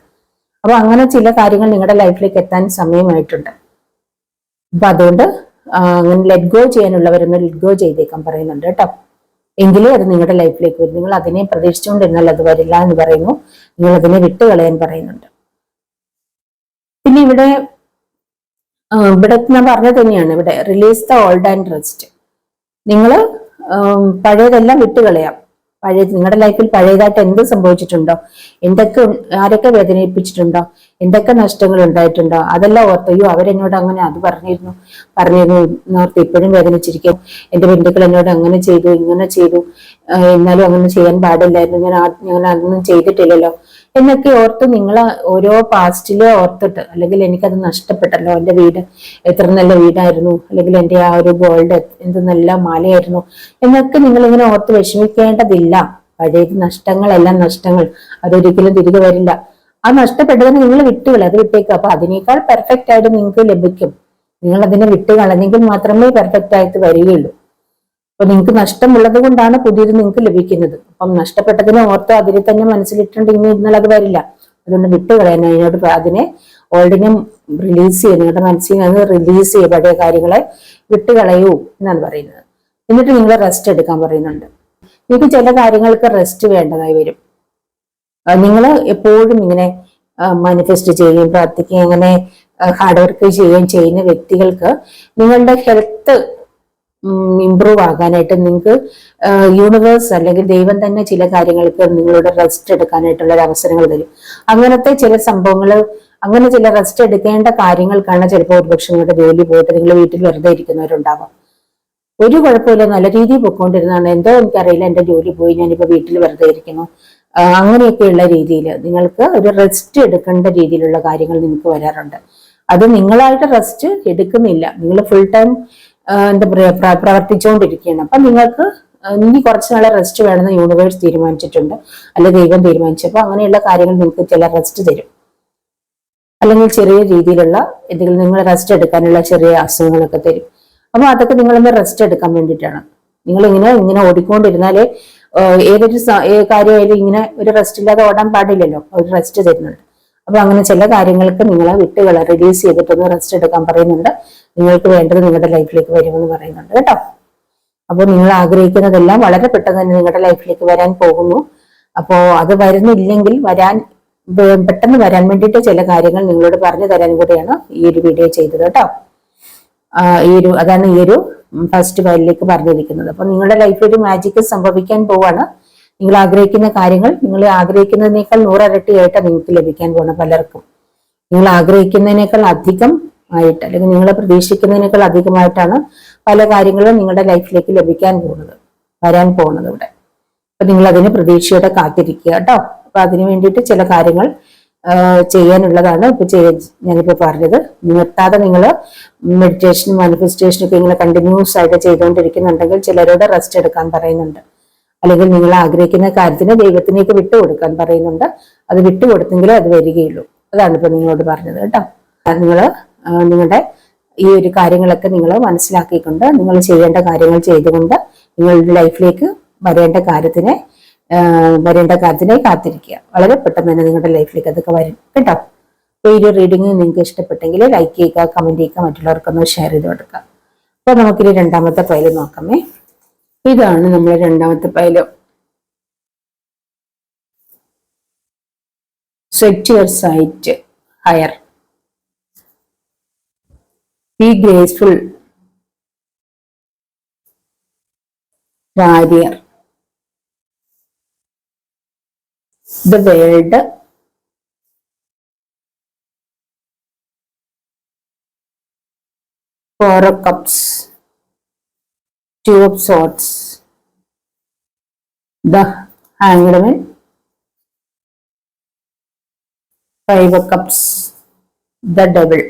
അപ്പൊ അങ്ങനെ ചില കാര്യങ്ങൾ നിങ്ങളുടെ ലൈഫിലേക്ക് എത്താൻ സമയമായിട്ടുണ്ട്. അപ്പൊ അതുകൊണ്ട് അങ്ങനെ ലെറ്റ് ഗോ ചെയ്യാനുള്ളവരൊന്ന് ലെറ്റ് ഗോ ചെയ്തേക്കാൻ പറയുന്നുണ്ട് കേട്ടോ. എങ്കിലേ അത് നിങ്ങളുടെ ലൈഫിലേക്ക് വരും. നിങ്ങൾ അതിനെ പ്രതീക്ഷിച്ചുകൊണ്ടിരുന്നാൽ അത് വരില്ല എന്ന് പറയുന്നു. നിങ്ങൾ അതിനെ വിട്ടുകളയാൻ പറയുന്നുണ്ട്. പിന്നെ ഇവിടെ ഞാൻ പറഞ്ഞത് തന്നെയാണ്, ഇവിടെ release the old and rest. നിങ്ങൾ പഴയതെല്ലാം വിട്ടുകളയാം. നിങ്ങളുടെ ലൈഫിൽ പഴയതായിട്ട് എന്ത് സംഭവിച്ചിട്ടുണ്ടോ, ആരൊക്കെ വേദനിപ്പിച്ചിട്ടുണ്ടോ, എന്തൊക്കെ നഷ്ടങ്ങൾ ഉണ്ടായിട്ടുണ്ടോ, അതെല്ലാം ഓർത്തയോ അവരെന്നോട് അങ്ങനെ അത് പറഞ്ഞിരുന്നു എന്നോർത്ത് ഇപ്പോഴും വേദനിച്ചിരിക്കും. എന്റെ ബന്ധുക്കൾ എന്നോട് അങ്ങനെ ചെയ്തു, ഇങ്ങനെ ചെയ്തു, എന്നാലും അങ്ങനെ ചെയ്യാൻ പാടില്ലായിരുന്നു, ഞാൻ അതൊന്നും ചെയ്തിട്ടില്ലല്ലോ എന്നൊക്കെ ഓർത്ത് നിങ്ങൾ ഓരോ പാസ്റ്റിലെ ഓർത്തിട്ട്, അല്ലെങ്കിൽ എനിക്കത് നഷ്ടപ്പെട്ടല്ലോ, എന്റെ വീട് എത്ര നല്ല വീടായിരുന്നു, അല്ലെങ്കിൽ എന്റെ ആ ഒരു ഗോൾഡ് എന്ത് നല്ല മാലയായിരുന്നു എന്നൊക്കെ നിങ്ങൾ ഇങ്ങനെ ഓർത്ത് വിഷമിക്കേണ്ടതില്ല. പഴയ നഷ്ടങ്ങളെല്ലാം നഷ്ടങ്ങൾ, അതൊരിക്കലും തിരികെ വരില്ല. ആ നഷ്ടപ്പെട്ടതിന് നിങ്ങൾ വിട്ടുകള, അത് വിട്ടേക്കുക. അപ്പൊ അതിനേക്കാൾ പെർഫെക്റ്റ് ആയിട്ട് നിങ്ങൾക്ക് ലഭിക്കും. നിങ്ങൾ അതിനെ വിട്ട് കളഞ്ഞെങ്കിൽ മാത്രമേ പെർഫെക്റ്റ് ആയിട്ട് വരികയുള്ളൂ. അപ്പൊ നിങ്ങൾക്ക് നഷ്ടമുള്ളത് കൊണ്ടാണ് പുതിയത് നിങ്ങൾക്ക് ലഭിക്കുന്നത്. അപ്പം നഷ്ടപ്പെട്ടതിനെ ഓർത്ത് അതിനെ തന്നെ മനസ്സിലിട്ടുണ്ടെങ്കിൽ എന്നാൽ അത് വരില്ല. അതുകൊണ്ട് വിട്ടുകളയാൻ അതിനെ ഓൾറെഡി റിലീസ് ചെയ്യുക. നിങ്ങളുടെ മനസ്സിൽ നിന്ന് റിലീസ് ചെയ്യുക. പഴയ കാര്യങ്ങളെ വിട്ടുകളയൂ എന്നാണ് പറയുന്നത്. എന്നിട്ട് നിങ്ങൾ റെസ്റ്റ് എടുക്കാൻ പറയുന്നുണ്ട്. നിങ്ങൾക്ക് ചില കാര്യങ്ങൾക്ക് റെസ്റ്റ് വേണ്ടതായി വരും. നിങ്ങൾ എപ്പോഴും ഇങ്ങനെ മാനിഫെസ്റ്റ് ചെയ്യുകയും പ്രാർത്ഥിക്കുകയും അങ്ങനെ ഹാർഡ് വർക്ക് ചെയ്യുന്ന വ്യക്തികൾക്ക് നിങ്ങളുടെ ഹെൽത്ത് ഇംപ്രൂവ് ആകാനായിട്ട് നിങ്ങൾക്ക് യൂണിവേഴ്സ് അല്ലെങ്കിൽ ദൈവം തന്നെ ചില കാര്യങ്ങൾക്ക് നിങ്ങളുടെ റെസ്റ്റ് എടുക്കാനായിട്ടുള്ള അവസരങ്ങൾ തരും. അങ്ങനത്തെ ചില സംഭവങ്ങൾ, അങ്ങനെ ചില റെസ്റ്റ് എടുക്കേണ്ട കാര്യങ്ങൾക്കാണ് ചിലപ്പോൾ ഒരുപക്ഷെ നിങ്ങളുടെ ജോലി പോയിട്ട് നിങ്ങൾ വീട്ടിൽ വെറുതെ ഇരിക്കുന്നവരുണ്ടാവാം. ഒരു കുഴപ്പമില്ല, നല്ല രീതിയിൽ പൊയ്ക്കൊണ്ടിരുന്നതാണ്, എന്തോ എനിക്കറിയില്ല, എന്റെ ജോലി പോയി, ഞാനിപ്പോ വീട്ടിൽ വെറുതെ ഇരിക്കുന്നു, അങ്ങനെയൊക്കെയുള്ള രീതിയിൽ നിങ്ങൾക്ക് ഒരു റെസ്റ്റ് എടുക്കേണ്ട രീതിയിലുള്ള കാര്യങ്ങൾ നിങ്ങൾക്ക് വരാറുണ്ട്. അത് നിങ്ങളായിട്ട് റെസ്റ്റ് എടുക്കുന്നില്ല, നിങ്ങൾ ഫുൾ ടൈം എന്താ പറയാ പ്രവർത്തിച്ചുകൊണ്ടിരിക്കുകയാണ്. അപ്പൊ നിങ്ങൾക്ക് ഇനി കുറച്ച് നാളെ റെസ്റ്റ് വേണമെന്ന് യൂണിവേഴ്സ് തീരുമാനിച്ചിട്ടുണ്ട്, അല്ലെ ദൈവം തീരുമാനിച്ചപ്പോൾ അങ്ങനെയുള്ള കാര്യങ്ങൾ നിങ്ങൾക്ക് ചില റെസ്റ്റ് തരും. അല്ലെങ്കിൽ ചെറിയ രീതിയിലുള്ള എന്തെങ്കിലും നിങ്ങൾ റെസ്റ്റ് എടുക്കാനുള്ള ചെറിയ അസുഖങ്ങളൊക്കെ തരും. അപ്പൊ അതൊക്കെ നിങ്ങളൊന്ന് റെസ്റ്റ് എടുക്കാൻ വേണ്ടിയിട്ടാണ്. നിങ്ങൾ ഇങ്ങനെ ഓടിക്കൊണ്ടിരുന്നാലേ ഏതൊരു കാര്യമായാലും ഇങ്ങനെ ഒരു റെസ്റ്റ് ഇല്ലാതെ ഓടാൻ പാടില്ലല്ലോ, ഒരു റെസ്റ്റ് തരുന്നുണ്ട്. അപ്പൊ അങ്ങനെ ചില കാര്യങ്ങൾക്ക് നിങ്ങളെ വിട്ടുകള റിലീസ് ചെയ്തിട്ടൊന്ന് റെസ്റ്റ് എടുക്കാൻ പറയുന്നുണ്ട്. നിങ്ങൾക്ക് വേണ്ടത് നിങ്ങളുടെ ലൈഫിലേക്ക് വരുമെന്ന് പറയുന്നുണ്ട് കേട്ടോ. അപ്പോൾ നിങ്ങൾ ആഗ്രഹിക്കുന്നതെല്ലാം വളരെ പെട്ടെന്ന് തന്നെ നിങ്ങളുടെ ലൈഫിലേക്ക് വരാൻ പോകുന്നു. അപ്പോ അത് വരുന്നില്ലെങ്കിൽ പെട്ടെന്ന് വരാൻ വേണ്ടിയിട്ട് ചില കാര്യങ്ങൾ നിങ്ങളോട് പറഞ്ഞു തരാൻ കൂടിയാണ് ഈ ഒരു വീഡിയോ ചെയ്തത് കേട്ടോ. അതാണ് ഈ ഒരു ഫസ്റ്റ് ഫയലിലേക്ക് പറഞ്ഞിരിക്കുന്നത്. അപ്പൊ നിങ്ങളുടെ ലൈഫിൽ ഒരു മാജിക് സംഭവിക്കാൻ പോവാണ്. നിങ്ങൾ ആഗ്രഹിക്കുന്ന കാര്യങ്ങൾ നിങ്ങൾ ആഗ്രഹിക്കുന്നതിനേക്കാൾ 100 ഇരട്ടിയായിട്ട് നിങ്ങൾക്ക് ലഭിക്കാൻ പോകണം. പലർക്കും നിങ്ങൾ ആഗ്രഹിക്കുന്നതിനേക്കാൾ അധികം ആയിട്ട്, അല്ലെങ്കിൽ നിങ്ങൾ പ്രതീക്ഷിക്കുന്നതിനേക്കാൾ അധികമായിട്ടാണ് പല കാര്യങ്ങളും നിങ്ങളുടെ ലൈഫിലേക്ക് വരാൻ പോകുന്നത് ഇവിടെ. അപ്പൊ നിങ്ങൾ അതിന് പ്രതീക്ഷയോടെ കാത്തിരിക്കുക കേട്ടോ. അപ്പൊ അതിനു വേണ്ടിയിട്ട് ചില കാര്യങ്ങൾ ചെയ്യാനുള്ളതാണ് ഞാനിപ്പോ പറഞ്ഞത്. നിർത്താതെ നിങ്ങൾ മെഡിറ്റേഷനും മാനിഫെസ്റ്റേഷനും ഒക്കെ ഇങ്ങനെ കണ്ടിന്യൂസ് ആയിട്ട് ചെയ്തുകൊണ്ടിരിക്കുന്നുണ്ടെങ്കിൽ ചിലരോട് റെസ്റ്റ് എടുക്കാൻ പറയുന്നുണ്ട്. അല്ലെങ്കിൽ നിങ്ങൾ ആഗ്രഹിക്കുന്ന കാര്യത്തിന് ദൈവത്തിനേക്ക് വിട്ടുകൊടുക്കാൻ പറയുന്നുണ്ട്. അത് വിട്ടുകൊടുത്തെങ്കിലേ അത് വരികയുള്ളൂ. അതാണ് ഇപ്പൊ നിങ്ങളോട് പറഞ്ഞത് കേട്ടോ. നിങ്ങളുടെ ഈ ഒരു കാര്യങ്ങളൊക്കെ നിങ്ങൾ മനസ്സിലാക്കിക്കൊണ്ട് നിങ്ങൾ ചെയ്യേണ്ട കാര്യങ്ങൾ ചെയ്തുകൊണ്ട് നിങ്ങളുടെ ലൈഫിലേക്ക് വരേണ്ട കാര്യത്തിനെ കാത്തിരിക്കുക. വളരെ പെട്ടെന്ന് തന്നെ നിങ്ങളുടെ ലൈഫിലേക്ക് അതൊക്കെ വരും കേട്ടോ. അപ്പോൾ ഈ ഒരു റീഡിങ് നിങ്ങൾക്ക് ഇഷ്ടപ്പെട്ടെങ്കിൽ ലൈക്ക് ചെയ്യുക, കമന്റ് ചെയ്യുക, മറ്റുള്ളവർക്കൊന്ന് ഷെയർ ചെയ്ത് കൊടുക്കുക. അപ്പൊ നമുക്കിനി രണ്ടാമത്തെ ഫയല് നോക്കാമേ. ഇതാണ് നമ്മുടെ രണ്ടാമത്തെ file. Set your sight higher, be graceful, warrior, the world, Four of Cups, Two of Swords, the Hanged Man, Five of Cups, the Devil,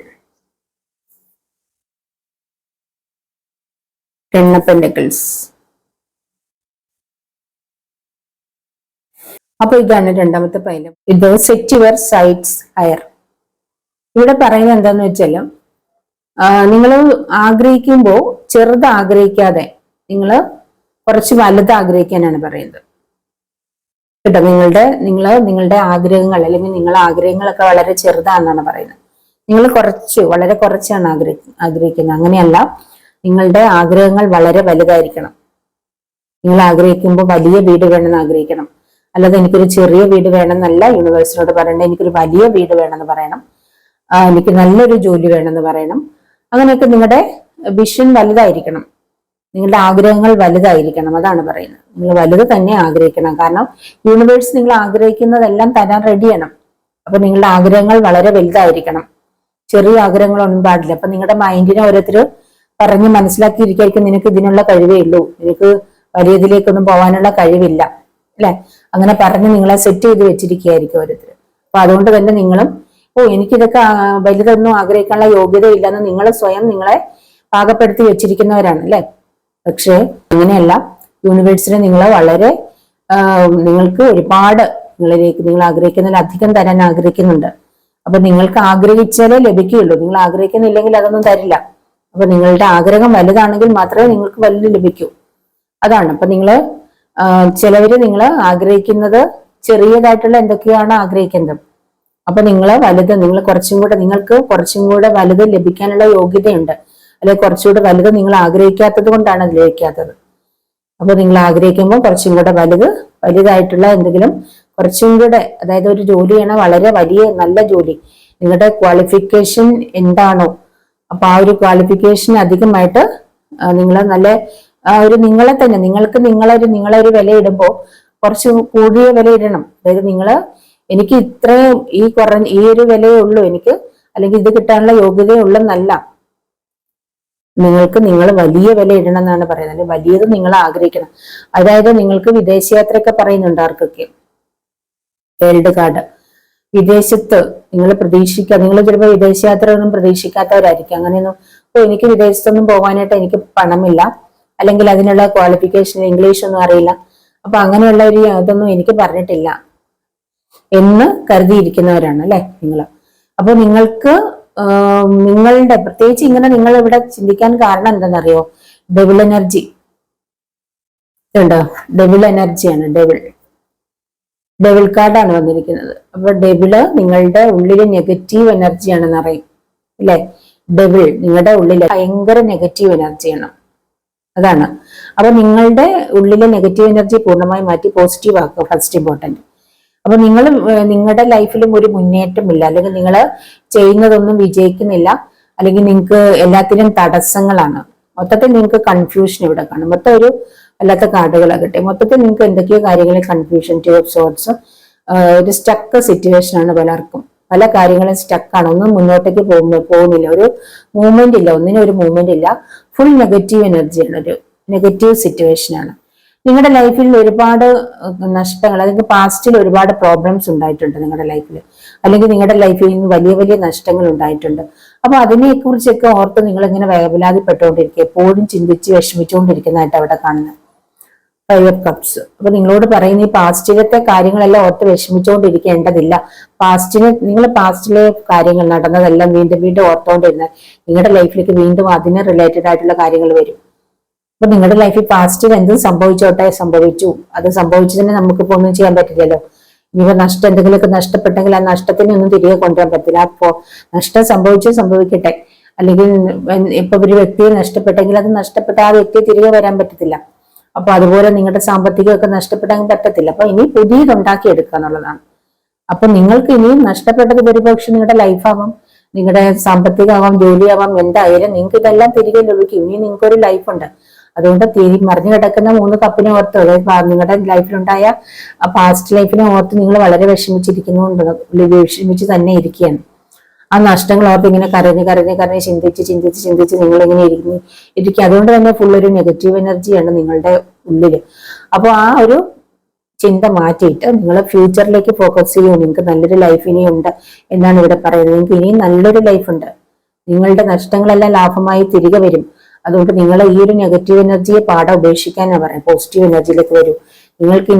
Ten of Pentacles. അപ്പൊ ഇതാണ് രണ്ടാമത്തെ പൈലം. ഇത് സെറ്റ് യുവർ സൈറ്റ്സ് ഹയർ. ഇവിടെ പറയുന്നത് എന്താന്ന് വെച്ചാൽ നിങ്ങൾ ആഗ്രഹിക്കുമ്പോൾ ചെറുത് ആഗ്രഹിക്കാതെ നിങ്ങൾ കുറച്ച് വലുത് ആഗ്രഹിക്കാനാണ് പറയുന്നത് കേട്ടോ. നിങ്ങളുടെ ആഗ്രഹങ്ങൾ അല്ലെങ്കിൽ നിങ്ങളുടെ ആഗ്രഹങ്ങളൊക്കെ വളരെ ചെറുതാണെന്നാണ് പറയുന്നത്. നിങ്ങൾ വളരെ കുറച്ചാണ് ആഗ്രഹിക്കുന്നത്. അങ്ങനെയല്ല, നിങ്ങളുടെ ആഗ്രഹങ്ങൾ വളരെ വലുതായിരിക്കണം. നിങ്ങൾ ആഗ്രഹിക്കുമ്പോൾ വലിയ വീട് വേണമെന്ന് ആഗ്രഹിക്കണം. അല്ലാതെ എനിക്കൊരു ചെറിയ വീട് വേണമെന്നല്ല യൂണിവേഴ്സിനോട് പറയണം. എനിക്കൊരു വലിയ വീട് വേണമെന്ന് പറയണം. എനിക്ക് നല്ലൊരു ജോലി വേണമെന്ന് പറയണം. അങ്ങനെയൊക്കെ നിങ്ങളുടെ വിഷൻ വലുതായിരിക്കണം. നിങ്ങളുടെ ആഗ്രഹങ്ങൾ വലുതായിരിക്കണം. അതാണ് പറയുന്നത്. നിങ്ങൾ വലുത് തന്നെ ആഗ്രഹിക്കണം. കാരണം യൂണിവേഴ്സ് നിങ്ങൾ ആഗ്രഹിക്കുന്നതെല്ലാം തരാൻ റെഡിയാണ്. അപ്പൊ നിങ്ങളുടെ ആഗ്രഹങ്ങൾ വളരെ വലുതായിരിക്കണം. ചെറിയ ആഗ്രഹങ്ങളൊന്നും പാടില്ല. അപ്പൊ നിങ്ങളുടെ മൈൻഡിനെ ഓരോരുത്തർ പറഞ്ഞ് മനസ്സിലാക്കിയിരിക്കും, നിനക്ക് ഇതിനുള്ള കഴിവേ ഉള്ളൂ, നിനക്ക് വലിയതിലേക്കൊന്നും പോകാനുള്ള കഴിവില്ല, അല്ലെ? അങ്ങനെ പറഞ്ഞ് നിങ്ങളെ സെറ്റ് ചെയ്ത് വെച്ചിരിക്കുകയായിരിക്കും ഓരോരുത്തർ. അപ്പൊ അതുകൊണ്ട് തന്നെ നിങ്ങളും എനിക്കിതൊക്കെ വലുതൊന്നും ആഗ്രഹിക്കാനുള്ള യോഗ്യത ഇല്ലെന്ന് നിങ്ങൾ സ്വയം നിങ്ങളെ പാകപ്പെടുത്തി വെച്ചിരിക്കുന്നവരാണ്, അല്ലെ? പക്ഷെ അങ്ങനെയല്ല. യൂണിവേഴ്സിനെ നിങ്ങൾക്ക് ഒരുപാട് നിങ്ങളിലേക്ക്. നിങ്ങൾ ആഗ്രഹിക്കുന്നതിൽ അധികം തരാൻ ആഗ്രഹിക്കുന്നുണ്ട്. അപ്പൊ നിങ്ങൾക്ക് ആഗ്രഹിച്ചാലേ ലഭിക്കുകയുള്ളൂ. നിങ്ങൾ ആഗ്രഹിക്കുന്നില്ലെങ്കിൽ അതൊന്നും തരില്ല. അപ്പൊ നിങ്ങളുടെ ആഗ്രഹം വലുതാണെങ്കിൽ മാത്രമേ നിങ്ങൾക്ക് വലുത് ലഭിക്കൂ. അതാണ്. അപ്പൊ ചിലവര് നിങ്ങൾ ആഗ്രഹിക്കുന്നത് ചെറിയതായിട്ടുള്ള എന്തൊക്കെയാണ് ആഗ്രഹിക്കുന്നത്. അപ്പൊ നിങ്ങൾക്ക് കുറച്ചും കൂടെ വലുത് ലഭിക്കാനുള്ള യോഗ്യതയുണ്ട്. അല്ലെങ്കിൽ കുറച്ചുകൂടെ വലുത് നിങ്ങൾ ആഗ്രഹിക്കാത്തത് കൊണ്ടാണ് അത് ലഭിക്കാത്തത്. അപ്പൊ നിങ്ങൾ ആഗ്രഹിക്കുമ്പോൾ കുറച്ചും കൂടെ വലുതായിട്ടുള്ള എന്തെങ്കിലും കുറച്ചും കൂടെ, അതായത് ഒരു ജോലിയാണ്, വളരെ വലിയ നല്ല ജോലി, നിങ്ങളുടെ ക്വാളിഫിക്കേഷൻ എന്താണോ അപ്പൊ ആ ഒരു ക്വാളിഫിക്കേഷൻ അധികമായിട്ട് നിങ്ങൾ നല്ല നിങ്ങളെ ഒരു വില ഇടുമ്പോൾ കുറച്ച് കൂടിയ വില ഇടണം. അതായത് എനിക്ക് ഇത്രയും ഈ ഒരു വിലയേ ഉള്ളൂ എനിക്ക്, അല്ലെങ്കിൽ ഇത് കിട്ടാനുള്ള യോഗ്യതയേ ഉള്ളെന്നല്ല. നിങ്ങൾ വലിയ വില ഇടണം എന്നാണ് പറയുന്നത്. അല്ലെങ്കിൽ വലിയത് നിങ്ങൾ ആഗ്രഹിക്കണം. അതായത് നിങ്ങൾക്ക് വിദേശയാത്രയൊക്കെ പറയുന്നുണ്ട് ആർക്കൊക്കെ വേൾഡ് കാർഡ്. വിദേശത്ത് നിങ്ങൾ ചിലപ്പോൾ വിദേശയാത്ര ഒന്നും പ്രതീക്ഷിക്കാത്തവരായിരിക്കും. അങ്ങനെയൊന്നും എനിക്ക് വിദേശത്തൊന്നും പോകാനായിട്ട് എനിക്ക് പണമില്ല, അല്ലെങ്കിൽ അതിനുള്ള ക്വാളിഫിക്കേഷൻ ഇംഗ്ലീഷ് ഒന്നും അറിയില്ല, അപ്പൊ അങ്ങനെയുള്ള അതൊന്നും എനിക്ക് പറഞ്ഞിട്ടില്ല എന്ന് കരുതിയിരിക്കുന്നവരാണ് അല്ലെ നിങ്ങൾ. അപ്പൊ നിങ്ങളുടെ പ്രത്യേകിച്ച് ഇങ്ങനെ നിങ്ങൾ ഇവിടെ ചിന്തിക്കാൻ കാരണം എന്താണെന്നറിയോ? ഡെവിൾ എനർജി ഉണ്ടോ? ഡെവിൾ എനർജിയാണ്. ഡെവിൾ കാർഡാണ് വന്നിരിക്കുന്നത്. അപ്പൊ ഡെവിള് നിങ്ങളുടെ ഉള്ളിലെ നെഗറ്റീവ് എനർജിയാണെന്ന് അറിയും അല്ലെ. ഡെവിൾ നിങ്ങളുടെ ഉള്ളിലെ ഭയങ്കര നെഗറ്റീവ് എനർജിയാണ്. അതാണ്. അപ്പൊ നിങ്ങളുടെ ഉള്ളിലെ നെഗറ്റീവ് എനർജി പൂർണ്ണമായി മാറ്റി പോസിറ്റീവ് ആക്കുക, ഫസ്റ്റ് ഇമ്പോർട്ടന്റ്. അപ്പൊ നിങ്ങളുടെ ലൈഫിലും ഒരു മുന്നേറ്റമില്ല, അല്ലെങ്കിൽ നിങ്ങൾ ചെയ്യുന്നതൊന്നും വിജയിക്കുന്നില്ല, അല്ലെങ്കിൽ നിങ്ങൾക്ക് എല്ലാത്തിനും തടസ്സങ്ങളാണ്. മൊത്തത്തിൽ നിങ്ങൾക്ക് കൺഫ്യൂഷൻ ഇവിടെ കാണും. മൊത്തം ഒരു അല്ലാത്ത കാർഡുകളാകട്ടെ, മൊത്തത്തിൽ നിങ്ങൾക്ക് എന്തൊക്കെയോ കാര്യങ്ങളിൽ കൺഫ്യൂഷൻ, ടു ഓഫ് സോർട്സ്, ഒരു സ്റ്റക്ക് സിറ്റുവേഷൻ ആണ് പലർക്കും. പല കാര്യങ്ങളും സ്റ്റക്കാണ്, ഒന്നും മുന്നോട്ടേക്ക് പോകുന്നില്ല, ഒരു മൂവ്മെന്റ് ഇല്ല, ഒന്നിനും ഒരു മൂവ്മെന്റ് ഇല്ല. ഫുൾ നെഗറ്റീവ് എനർജിയാണ്, ഒരു നെഗറ്റീവ് സിറ്റുവേഷൻ ആണ്. നിങ്ങളുടെ ലൈഫിൽ ഒരുപാട് നഷ്ടങ്ങൾ, അല്ലെങ്കിൽ പാസ്റ്റിൽ ഒരുപാട് പ്രോബ്ലംസ് ഉണ്ടായിട്ടുണ്ട് നിങ്ങളുടെ ലൈഫിൽ, അല്ലെങ്കിൽ നിങ്ങളുടെ ലൈഫിൽ നിന്ന് വലിയ വലിയ നഷ്ടങ്ങൾ ഉണ്ടായിട്ടുണ്ട്. അപ്പൊ അതിനെ കുറിച്ചൊക്കെ ഓർത്ത് നിങ്ങൾ ഇങ്ങനെ വേവലാതിപ്പെട്ടുകൊണ്ടിരിക്കുക, എപ്പോഴും ചിന്തിച്ച് വിഷമിച്ചുകൊണ്ടിരിക്കുന്നതായിട്ട് അവിടെ കാണുന്നത്. 5 of Cups. അപ്പൊ നിങ്ങളോട് പറയുന്ന ഈ പാസ്റ്റിലത്തെ കാര്യങ്ങളെല്ലാം ഓർത്ത് വിഷമിച്ചുകൊണ്ടിരിക്കേണ്ടതില്ല. നിങ്ങൾ പാസ്റ്റിലെ കാര്യങ്ങൾ നടന്നതെല്ലാം വീണ്ടും വീണ്ടും ഓർത്തുകൊണ്ടിരുന്ന നിങ്ങളുടെ ലൈഫിലേക്ക് വീണ്ടും അതിന് റിലേറ്റഡ് ആയിട്ടുള്ള കാര്യങ്ങൾ വരും. അപ്പൊ നിങ്ങളുടെ ലൈഫിൽ പാസ്റ്റിൽ എന്തും സംഭവിച്ചു. അത് സംഭവിച്ചതിന് നമുക്കിപ്പോ ഒന്നും ചെയ്യാൻ പറ്റില്ലല്ലോ. ഇനിയിപ്പോ എന്തെങ്കിലുമൊക്കെ നഷ്ടപ്പെട്ടെങ്കിൽ ആ നഷ്ടത്തിനെ ഒന്നും തിരികെ കൊണ്ടുവരാൻ പറ്റില്ല. അപ്പോ നഷ്ടം സംഭവിക്കട്ടെ. അല്ലെങ്കിൽ ഇപ്പൊ ഒരു വ്യക്തിയെ നഷ്ടപ്പെട്ടെങ്കിൽ അത് നഷ്ടപ്പെട്ട ആ വ്യക്തിയെ തിരികെ വരാൻ പറ്റത്തില്ല. അപ്പൊ അതുപോലെ നിങ്ങളുടെ സാമ്പത്തികമൊക്കെ നഷ്ടപ്പെടാൻ പറ്റത്തില്ല. അപ്പൊ ഇനി പുതിയത് ഉണ്ടാക്കിയെടുക്കുക എന്നുള്ളതാണ്. അപ്പൊ നിങ്ങൾക്ക് ഇനിയും നഷ്ടപ്പെട്ടത് ഒരുപക്ഷെ നിങ്ങളുടെ ലൈഫാവാം, നിങ്ങളുടെ സാമ്പത്തികമാവാം, ജോലിയാവാം, എന്തായാലും നിങ്ങൾക്ക് ഇതെല്ലാം തിരികെ ലഭിക്കും. ഇനി നിങ്ങൾക്കൊരു ലൈഫുണ്ട്. അതുകൊണ്ട് മറിഞ്ഞു കിടക്കുന്ന 3 കപ്പിനെ ഓർത്ത്, അതായത് നിങ്ങളുടെ ലൈഫിലുണ്ടായ ആ പാസ്റ്റ് ലൈഫിനെ ഓർത്ത് നിങ്ങൾ വളരെ വിഷമിച്ച് തന്നെ ഇരിക്കുകയാണ്. ആ നഷ്ടങ്ങൾ ഓർത്ത് ഇങ്ങനെ കരഞ്ഞ് ചിന്തിച്ച് നിങ്ങളിങ്ങനെ ഇരിക്കുക. അതുകൊണ്ട് തന്നെ ഫുൾ ഒരു നെഗറ്റീവ് എനർജിയാണ് നിങ്ങളുടെ ഉള്ളില്. അപ്പൊ ആ ഒരു ചിന്ത മാറ്റിയിട്ട് നിങ്ങൾ ഫ്യൂച്ചറിലേക്ക് ഫോക്കസ് ചെയ്യൂ. നിങ്ങൾക്ക് നല്ലൊരു ലൈഫ് ഇനിയുണ്ട് എന്നാണ് ഇവിടെ പറയുന്നത്. നിങ്ങൾക്ക് ഇനിയും നല്ലൊരു ലൈഫുണ്ട്. നിങ്ങളുടെ നഷ്ടങ്ങളെല്ലാം ലാഭമായി തിരികെ വരും. അതുകൊണ്ട് നിങ്ങൾ ഈ ഒരു നെഗറ്റീവ് എനർജിയെ ഉപേക്ഷിക്കാനാണ് പറയാം. പോസിറ്റീവ് എനർജിയിലേക്ക് വരും. നിങ്ങൾക്ക്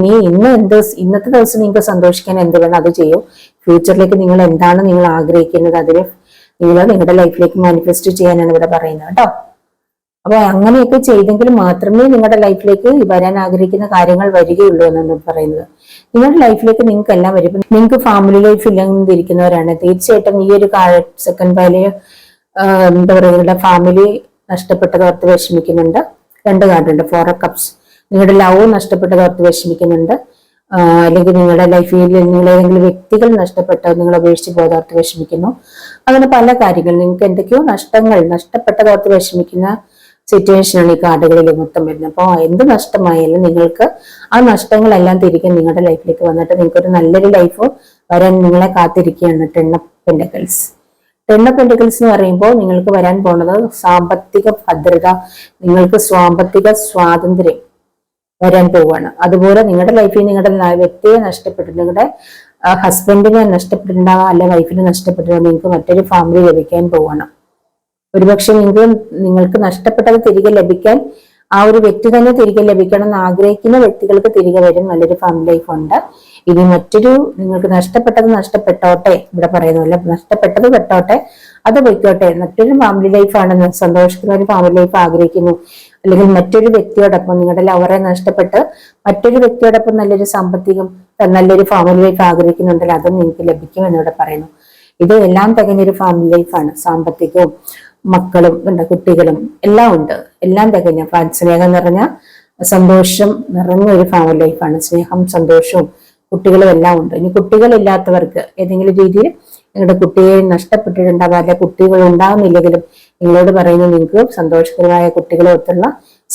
ഇന്നത്തെ ദിവസം നിങ്ങൾക്ക് സന്തോഷിക്കാൻ എന്ത് വേണം അത് ചെയ്യൂ. ഫ്യൂച്ചറിലേക്ക് നിങ്ങൾ എന്താണ് നിങ്ങൾ ആഗ്രഹിക്കുന്നത് അതിന് നിങ്ങളുടെ ലൈഫിലേക്ക് മാനിഫെസ്റ്റ് ചെയ്യാനാണ് ഇവിടെ പറയുന്നത് കേട്ടോ. അപ്പൊ അങ്ങനെയൊക്കെ ചെയ്തെങ്കിൽ മാത്രമേ നിങ്ങളുടെ ലൈഫിലേക്ക് വരാൻ ആഗ്രഹിക്കുന്ന കാര്യങ്ങൾ വരികയുള്ളൂ എന്നാണ് പറയുന്നത്. നിങ്ങളുടെ ലൈഫിലേക്ക് നിങ്ങൾക്ക് എല്ലാം വരും. നിങ്ങൾക്ക് ഫാമിലി ലൈഫ് ഇല്ലാതിരിക്കുന്നവരാണ് തീർച്ചയായിട്ടും ഈ ഒരു സെക്കൻഡ് വാല്യൂ എന്താ പറയുക, ഫാമിലി നഷ്ടപ്പെട്ടതോർത്ത് വിഷമിക്കുന്നുണ്ട്. 2 കാർഡുണ്ട്. 4 of Cups. നിങ്ങളുടെ ലവ് നഷ്ടപ്പെട്ടതോർത്ത് വിഷമിക്കുന്നുണ്ട്. അല്ലെങ്കിൽ നിങ്ങളുടെ ലൈഫിൽ നിങ്ങൾ ഏതെങ്കിലും വ്യക്തികൾ നിങ്ങൾ ഉപേക്ഷിച്ച് പോയതോർത്ത് വിഷമിക്കുന്നു. അങ്ങനെ പല കാര്യങ്ങൾ നിങ്ങൾക്ക് എന്തൊക്കെയോ നഷ്ടപ്പെട്ടതോർത്ത് വിഷമിക്കുന്ന സിറ്റുവേഷനാണ് ഈ കാർഡുകളിൽ മൊത്തം വരുന്നത്. അപ്പോൾ എന്ത് നഷ്ടമായാലും നിങ്ങൾക്ക് ആ നഷ്ടങ്ങളെല്ലാം തിരികെ നിങ്ങളുടെ ലൈഫിലേക്ക് വന്നിട്ട് നിങ്ങൾക്കൊരു നല്ലൊരു ലൈഫ് വരാൻ നിങ്ങളെ കാത്തിരിക്കുകയാണ്. 10 of Pentacles. 10 of Pentacles എന്ന് പറയുമ്പോൾ നിങ്ങൾക്ക് വരാൻ പോകുന്നത് സാമ്പത്തിക ഭദ്രത, നിങ്ങൾക്ക് സാമ്പത്തിക സ്വാതന്ത്ര്യം വരാൻ പോവുകയാണ്. അതുപോലെ നിങ്ങളുടെ ലൈഫിൽ നിങ്ങളുടെ വ്യക്തിയെ നിങ്ങളുടെ ഹസ്ബൻഡിനെ നഷ്ടപ്പെട്ടിട്ടുണ്ടാവാം, അല്ലെ വൈഫിനെ നഷ്ടപ്പെട്ടിട്ടുണ്ടാവും. നിങ്ങൾക്ക് മറ്റൊരു ഫാമിലി ലഭിക്കാൻ പോവുകയാണ്. ഒരുപക്ഷെ നിങ്ങൾക്ക് നഷ്ടപ്പെട്ടത് തിരികെ ലഭിക്കാൻ ആ ഒരു വ്യക്തി തന്നെ തിരികെ ലഭിക്കണം എന്ന് ആഗ്രഹിക്കുന്ന വ്യക്തികൾക്ക് തിരികെ വരും. നല്ലൊരു ഫാമിലി ലൈഫ് ഉണ്ട്. ഇനി നിങ്ങൾക്ക് നഷ്ടപ്പെട്ടത് നഷ്ടപ്പെട്ടോട്ടെ, ഇവിടെ പറയുന്നില്ല, നഷ്ടപ്പെട്ടത് പെട്ടോട്ടെ, അത് പൊയ്ക്കോട്ടെ. മറ്റൊരു ഫാമിലി ലൈഫാണ്, സന്തോഷകരമായ ഒരു ഫാമിലി ലൈഫ് ആഗ്രഹിക്കുന്നു, അല്ലെങ്കിൽ മറ്റൊരു വ്യക്തിയോടൊപ്പം നിങ്ങളുടെ ലവറെ നഷ്ടപ്പെട്ട് മറ്റൊരു വ്യക്തിയോടൊപ്പം നല്ലൊരു സാമ്പത്തികം, നല്ലൊരു ഫാമിലി ലൈഫ് ആഗ്രഹിക്കുന്നുണ്ടെങ്കിൽ അതും നിങ്ങൾക്ക് ലഭിക്കും എന്നിവിടെ പറയുന്നു. ഇത് എല്ലാം തികഞ്ഞൊരു ഫാമിലി ലൈഫാണ്. സാമ്പത്തികവും മക്കളും ഉണ്ട്, കുട്ടികളും എല്ലാം ഉണ്ട്, എല്ലാം തികഞ്ഞ സ്നേഹം നിറഞ്ഞ സന്തോഷം നിറഞ്ഞ ഒരു ഫാമിലി ലൈഫാണ്. സ്നേഹം, സന്തോഷവും കുട്ടികളും എല്ലാം ഉണ്ട്. ഇനി കുട്ടികളില്ലാത്തവർക്ക് ഏതെങ്കിലും രീതിയിൽ നിങ്ങളുടെ കുട്ടിയെ നഷ്ടപ്പെട്ടിട്ടുണ്ടാവാം, അല്ലെ കുട്ടികൾ ഉണ്ടാകുന്നില്ലെങ്കിലും നിങ്ങളോട് പറയുന്നത് നിങ്ങൾക്ക് സന്തോഷകരമായ കുട്ടികളൊത്തുള്ള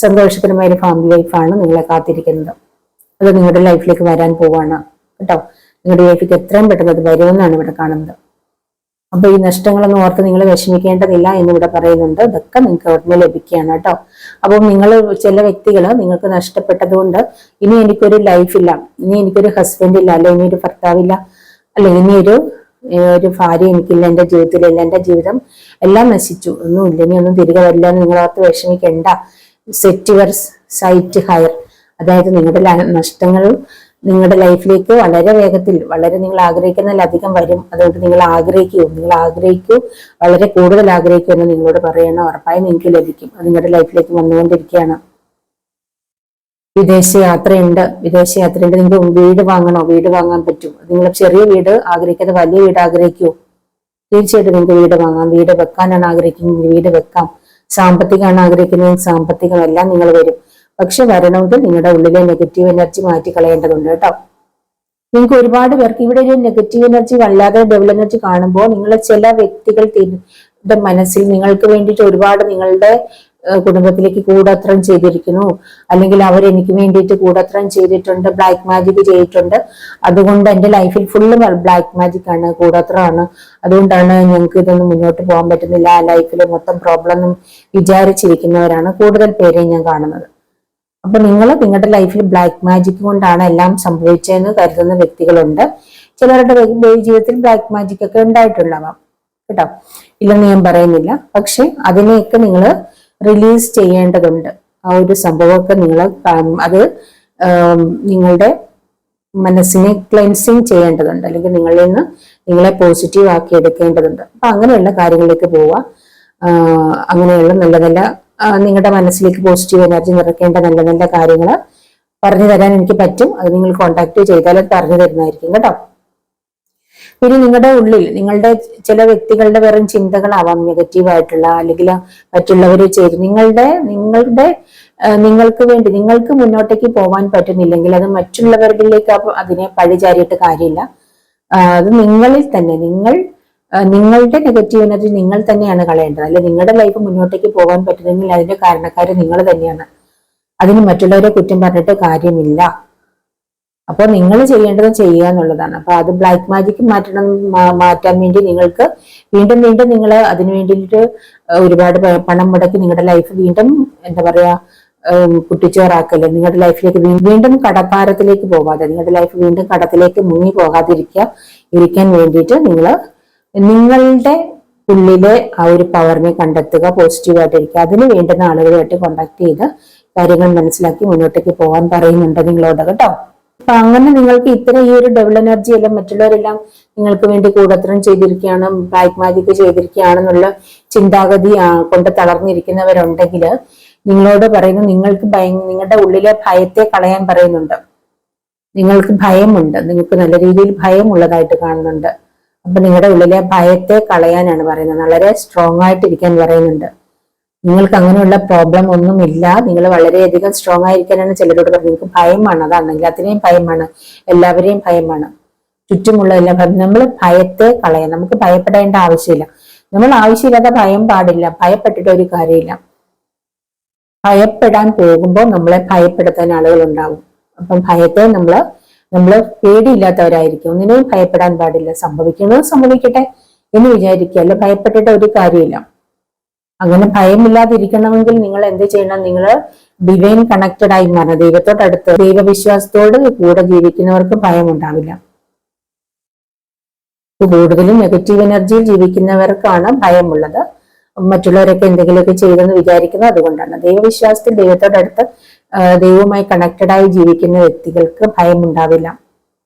സന്തോഷകരമായ ഒരു ഫാമിലി ലൈഫാണ് നിങ്ങളെ കാത്തിരിക്കുന്നത്. അത് നിങ്ങളുടെ ലൈഫിലേക്ക് വരാൻ പോവാണ് കേട്ടോ. നിങ്ങളുടെ ലൈഫിലേക്ക് എത്രയും പെട്ടെന്ന് അത് വരുമെന്നാണ് ഇവിടെ കാണുന്നത്. അപ്പൊ ഈ നഷ്ടങ്ങളൊന്നും ഓർത്ത് നിങ്ങൾ വിഷമിക്കേണ്ടതില്ല എന്നിവിടെ പറയുന്നുണ്ട്. ഇതൊക്കെ നിങ്ങൾക്ക് ഉടനെ ലഭിക്കുകയാണ് കേട്ടോ. അപ്പം നിങ്ങൾ ചില വ്യക്തികൾ നിങ്ങൾക്ക് നഷ്ടപ്പെട്ടത് കൊണ്ട് ഇനി എനിക്കൊരു ലൈഫില്ല, ഇനി എനിക്കൊരു ഹസ്ബൻഡ് ഇല്ല, അല്ലെ ഇനി ഒരു ഭർത്താവില്ല, അല്ലെ ഇനി ഒരു ഭാര്യ എനിക്കില്ല, എന്റെ ജീവിതത്തിലില്ല, എന്റെ ജീവിതം എല്ലാം നശിച്ചു, ഒന്നുമില്ല, ഇനി ഒന്നും തിരികെ വരില്ല എന്ന് നിങ്ങൾ ഓർത്ത് വിഷമിക്കേണ്ട. സെറ്റ് യുവർ സൈറ്റ് ഹയർ, അതായത് നിങ്ങളുടെ നഷ്ടങ്ങൾ നിങ്ങളുടെ ലൈഫിലേക്ക് വളരെ വേഗത്തിൽ, വളരെ നിങ്ങൾ ആഗ്രഹിക്കുന്നതിലധികം വരും. അതുകൊണ്ട് നിങ്ങൾ ആഗ്രഹിക്കൂ, വളരെ കൂടുതൽ ആഗ്രഹിക്കൂ എന്ന് നിങ്ങളോട് പറയണം. ഉറപ്പായും നിങ്ങൾക്ക് ലഭിക്കും. അത് നിങ്ങളുടെ ലൈഫിലേക്ക് വന്നുകൊണ്ടിരിക്കുകയാണ്. വിദേശ യാത്രയുണ്ട്, നിങ്ങൾക്ക് വീട് വാങ്ങണോ, വീട് വാങ്ങാൻ പറ്റും. നിങ്ങൾ ചെറിയ വീട് ആഗ്രഹിക്കാതെ വലിയ വീട് ആഗ്രഹിക്കൂ, തീർച്ചയായിട്ടും നിങ്ങൾക്ക് വീട് വാങ്ങാം. വീട് വെക്കാനാണ് ആഗ്രഹിക്കുന്നത്, വീട് വെക്കാം. സാമ്പത്തികമാണ് ആഗ്രഹിക്കുന്നത്, സാമ്പത്തികം എല്ലാം നിങ്ങൾ വരും. പക്ഷെ വരണമെങ്കിൽ നിങ്ങളുടെ ഉള്ളിലെ നെഗറ്റീവ് എനർജി മാറ്റി കളയേണ്ടതുണ്ട് കേട്ടോ. നിങ്ങൾക്ക് ഒരുപാട് പേർക്ക് ഇവിടെ ഒരു നെഗറ്റീവ് എനർജി, വല്ലാതെ ഡബിൾ എനർജി കാണുമ്പോൾ നിങ്ങളെ ചില വ്യക്തികൾ മനസ്സിൽ നിങ്ങൾക്ക് വേണ്ടിയിട്ട് ഒരുപാട് നിങ്ങളുടെ കുടുംബത്തിലേക്ക് കൂടോത്രം ചെയ്തിരിക്കുന്നു, അല്ലെങ്കിൽ അവരെനിക്ക് വേണ്ടിയിട്ട് കൂടോത്രം ചെയ്തിട്ടുണ്ട്, ബ്ലാക്ക് മാജിക് ചെയ്തിട്ടുണ്ട്, അതുകൊണ്ട് എന്റെ ലൈഫിൽ ഫുള്ള് ബ്ലാക്ക് മാജിക് ആണ്, കൂടോത്രമാണ്, അതുകൊണ്ടാണ് ഞങ്ങൾക്ക് ഇതൊന്നും മുന്നോട്ട് പോകാൻ പറ്റുന്നില്ല, ലൈഫിൽ മൊത്തം പ്രോബ്ലം വിചാരിച്ചിരിക്കുന്നവരാണ് കൂടുതൽ പേരെയും ഞാൻ കാണുന്നത്. അപ്പൊ നിങ്ങളുടെ ലൈഫിൽ ബ്ലാക്ക് മാജിക് കൊണ്ടാണ് എല്ലാം സംഭവിച്ചതെന്ന് കരുതുന്ന വ്യക്തികളുണ്ട്. ചിലരുടെ ജീവിതത്തിൽ ബ്ലാക്ക് മാജിക് ഒക്കെ ഉണ്ടായിട്ടുണ്ടാവാം കേട്ടോ, ഇല്ലെന്ന് ഞാൻ പറയുന്നില്ല. പക്ഷെ അതിനെയൊക്കെ നിങ്ങൾ റിലീസ് ചെയ്യേണ്ടതുണ്ട്. ആ ഒരു സംഭവമൊക്കെ അത് നിങ്ങളുടെ മനസ്സിനെ ക്ലെൻസിങ് ചെയ്യേണ്ടതുണ്ട്, അല്ലെങ്കിൽ നിങ്ങളിൽ നിന്ന് നിങ്ങളെ പോസിറ്റീവ് ആക്കി എടുക്കേണ്ടതുണ്ട്. അപ്പൊ അങ്ങനെയുള്ള കാര്യങ്ങളിലേക്ക് പോവുക. അങ്ങനെയുള്ള നല്ല നല്ല നിങ്ങളുടെ മനസ്സിലേക്ക് പോസിറ്റീവ് എനർജി നിറയ്ക്കേണ്ട നല്ല നല്ല കാര്യങ്ങൾ പറഞ്ഞു തരാൻ എനിക്ക് പറ്റും. അത് നിങ്ങൾ കോൺടാക്ട് ചെയ്താൽ അത് പറഞ്ഞു തരുന്നതായിരിക്കും കേട്ടോ. പിന്നെ നിങ്ങളുടെ ഉള്ളിൽ നിങ്ങളുടെ ചില വ്യക്തികളുടെ വെറും ചിന്തകളാവാം നെഗറ്റീവായിട്ടുള്ള, അല്ലെങ്കിൽ മറ്റുള്ളവർ ചെയ്ത് നിങ്ങൾക്ക് വേണ്ടി നിങ്ങൾക്ക് മുന്നോട്ടേക്ക് പോകാൻ പറ്റുന്നില്ലെങ്കിൽ അത് മറ്റുള്ളവരിലേക്ക് അതിനെ പഴിചാരിയിട്ട് കാര്യമില്ല. അത് നിങ്ങളിൽ തന്നെ നിങ്ങളുടെ നെഗറ്റീവ് എനർജി നിങ്ങൾ തന്നെയാണ് കളയേണ്ടത്. അല്ലെ നിങ്ങളുടെ ലൈഫ് മുന്നോട്ടേക്ക് പോകാൻ പറ്റുന്നെങ്കിൽ അതിന്റെ കാരണക്കാര് നിങ്ങൾ തന്നെയാണ്. അതിന് മറ്റുള്ളവരെ കുറ്റം പറഞ്ഞിട്ട് കാര്യമില്ല. അപ്പൊ നിങ്ങൾ ചെയ്യേണ്ടത് ചെയ്യുക എന്നുള്ളതാണ്. അപ്പൊ അത് ബ്ലാക്ക് മാജിക് മാറ്റാൻ വേണ്ടി നിങ്ങൾക്ക് വീണ്ടും നിങ്ങൾ അതിനു വേണ്ടിയിട്ട് ഒരുപാട് പണം മുടക്കി നിങ്ങളുടെ ലൈഫ് വീണ്ടും എന്താ പറയാ കുട്ടിച്ചോറാക്കല്ലേ, നിങ്ങളുടെ ലൈഫിലേക്ക് വീണ്ടും കടപ്പാരത്തിലേക്ക് പോകാതെ, നിങ്ങളുടെ ലൈഫ് വീണ്ടും കടത്തിലേക്ക് മുങ്ങി ഇരിക്കാൻ വേണ്ടിയിട്ട് നിങ്ങളുടെ ഉള്ളിലെ ആ ഒരു പവറിനെ കണ്ടെത്തുക, പോസിറ്റീവായിട്ടിരിക്കുക. അതിന് വേണ്ടുന്ന ആളുകളുമായിട്ട് കോണ്ടാക്ട് ചെയ്ത് കാര്യങ്ങൾ മനസ്സിലാക്കി മുന്നോട്ടേക്ക് പോകാൻ പറയുന്നുണ്ട് നിങ്ങളോട് കേട്ടോ. അപ്പൊ അങ്ങനെ നിങ്ങൾക്ക് ഇത്തരം ഈ ഒരു ഡബിൾ എനർജി എല്ലാം മറ്റുള്ളവരെല്ലാം നിങ്ങൾക്ക് വേണ്ടി കൂടോത്രം ചെയ്തിരിക്കുകയാണ്, ബ്ലാക്ക് മാജിക് ചെയ്തിരിക്കുകയാണെന്നുള്ള ചിന്താഗതി കൊണ്ട് തളർന്നിരിക്കുന്നവരുണ്ടെങ്കിൽ നിങ്ങളോട് പറയുന്നു, നിങ്ങളുടെ ഉള്ളിലെ ഭയത്തെ കളയാൻ പറയുന്നുണ്ട്. നിങ്ങൾക്ക് ഭയമുണ്ട്, നിങ്ങൾക്ക് നല്ല രീതിയിൽ ഭയമുള്ളതായിട്ട് കാണുന്നുണ്ട്. അപ്പൊ നിങ്ങളുടെ ഉള്ളിലെ ഭയത്തെ കളയാനാണ് പറയുന്നത്, വളരെ സ്ട്രോങ് ആയിട്ടിരിക്കാൻ പറയുന്നുണ്ട്. നിങ്ങൾക്ക് അങ്ങനെയുള്ള പ്രോബ്ലം ഒന്നുമില്ല, നിങ്ങൾ വളരെയധികം സ്ട്രോങ് ആയിരിക്കാനാണ് ചിലരോട് പറയുന്നത്. നിങ്ങൾക്ക് ഭയമാണ്, അതാണ് എല്ലാത്തിനെയും ഭയമാണ്, എല്ലാവരെയും ഭയമാണ്, ചുറ്റുമുള്ള എല്ലാ ഭയം. നമ്മൾ ഭയത്തെ കളയാം, നമുക്ക് ഭയപ്പെടേണ്ട ആവശ്യമില്ല. നമ്മൾ ആവശ്യമില്ലാത്ത ഭയം പാടില്ല, ഭയപ്പെട്ടിട്ട് ഒരു കാര്യമില്ല. ഭയപ്പെടാൻ പോകുമ്പോൾ നമ്മളെ ഭയപ്പെടുത്താൻ ആളുകൾ ഉണ്ടാവും. അപ്പം ഭയത്തെ നമ്മള് പേടിയില്ലാത്തവരായിരിക്കും, ഒന്നിനെയും ഭയപ്പെടാൻ പാടില്ല. സംഭവിക്കുന്നത് സംഭവിക്കട്ടെ എന്ന് വിചാരിക്കുക, അല്ല ഭയപ്പെട്ടിട്ട് ഒരു കാര്യമില്ല. അങ്ങനെ ഭയമില്ലാതിരിക്കണമെങ്കിൽ നിങ്ങൾ എന്ത് ചെയ്യണം? നിങ്ങൾ ഡിവൈൻ കണക്റ്റഡ് ആയി മാറണം, ദൈവത്തോടടുത്ത്, ദൈവവിശ്വാസത്തോട് കൂടെ ജീവിക്കുന്നവർക്ക് ഭയം ഉണ്ടാവില്ല. കൂടുതലും നെഗറ്റീവ് എനർജിയിൽ ജീവിക്കുന്നവർക്കാണ് ഭയമുള്ളത്. മറ്റുള്ളവരൊക്കെ എന്തെങ്കിലുമൊക്കെ ചെയ്തെന്ന് വിചാരിക്കുന്നത് അതുകൊണ്ടാണ്. ദൈവവിശ്വാസത്തിൽ ദൈവത്തോടടുത്ത് ദൈവവുമായി കണക്റ്റഡ് ആയി ജീവിക്കുന്ന വ്യക്തികൾക്ക് ഭയം ഉണ്ടാവില്ല.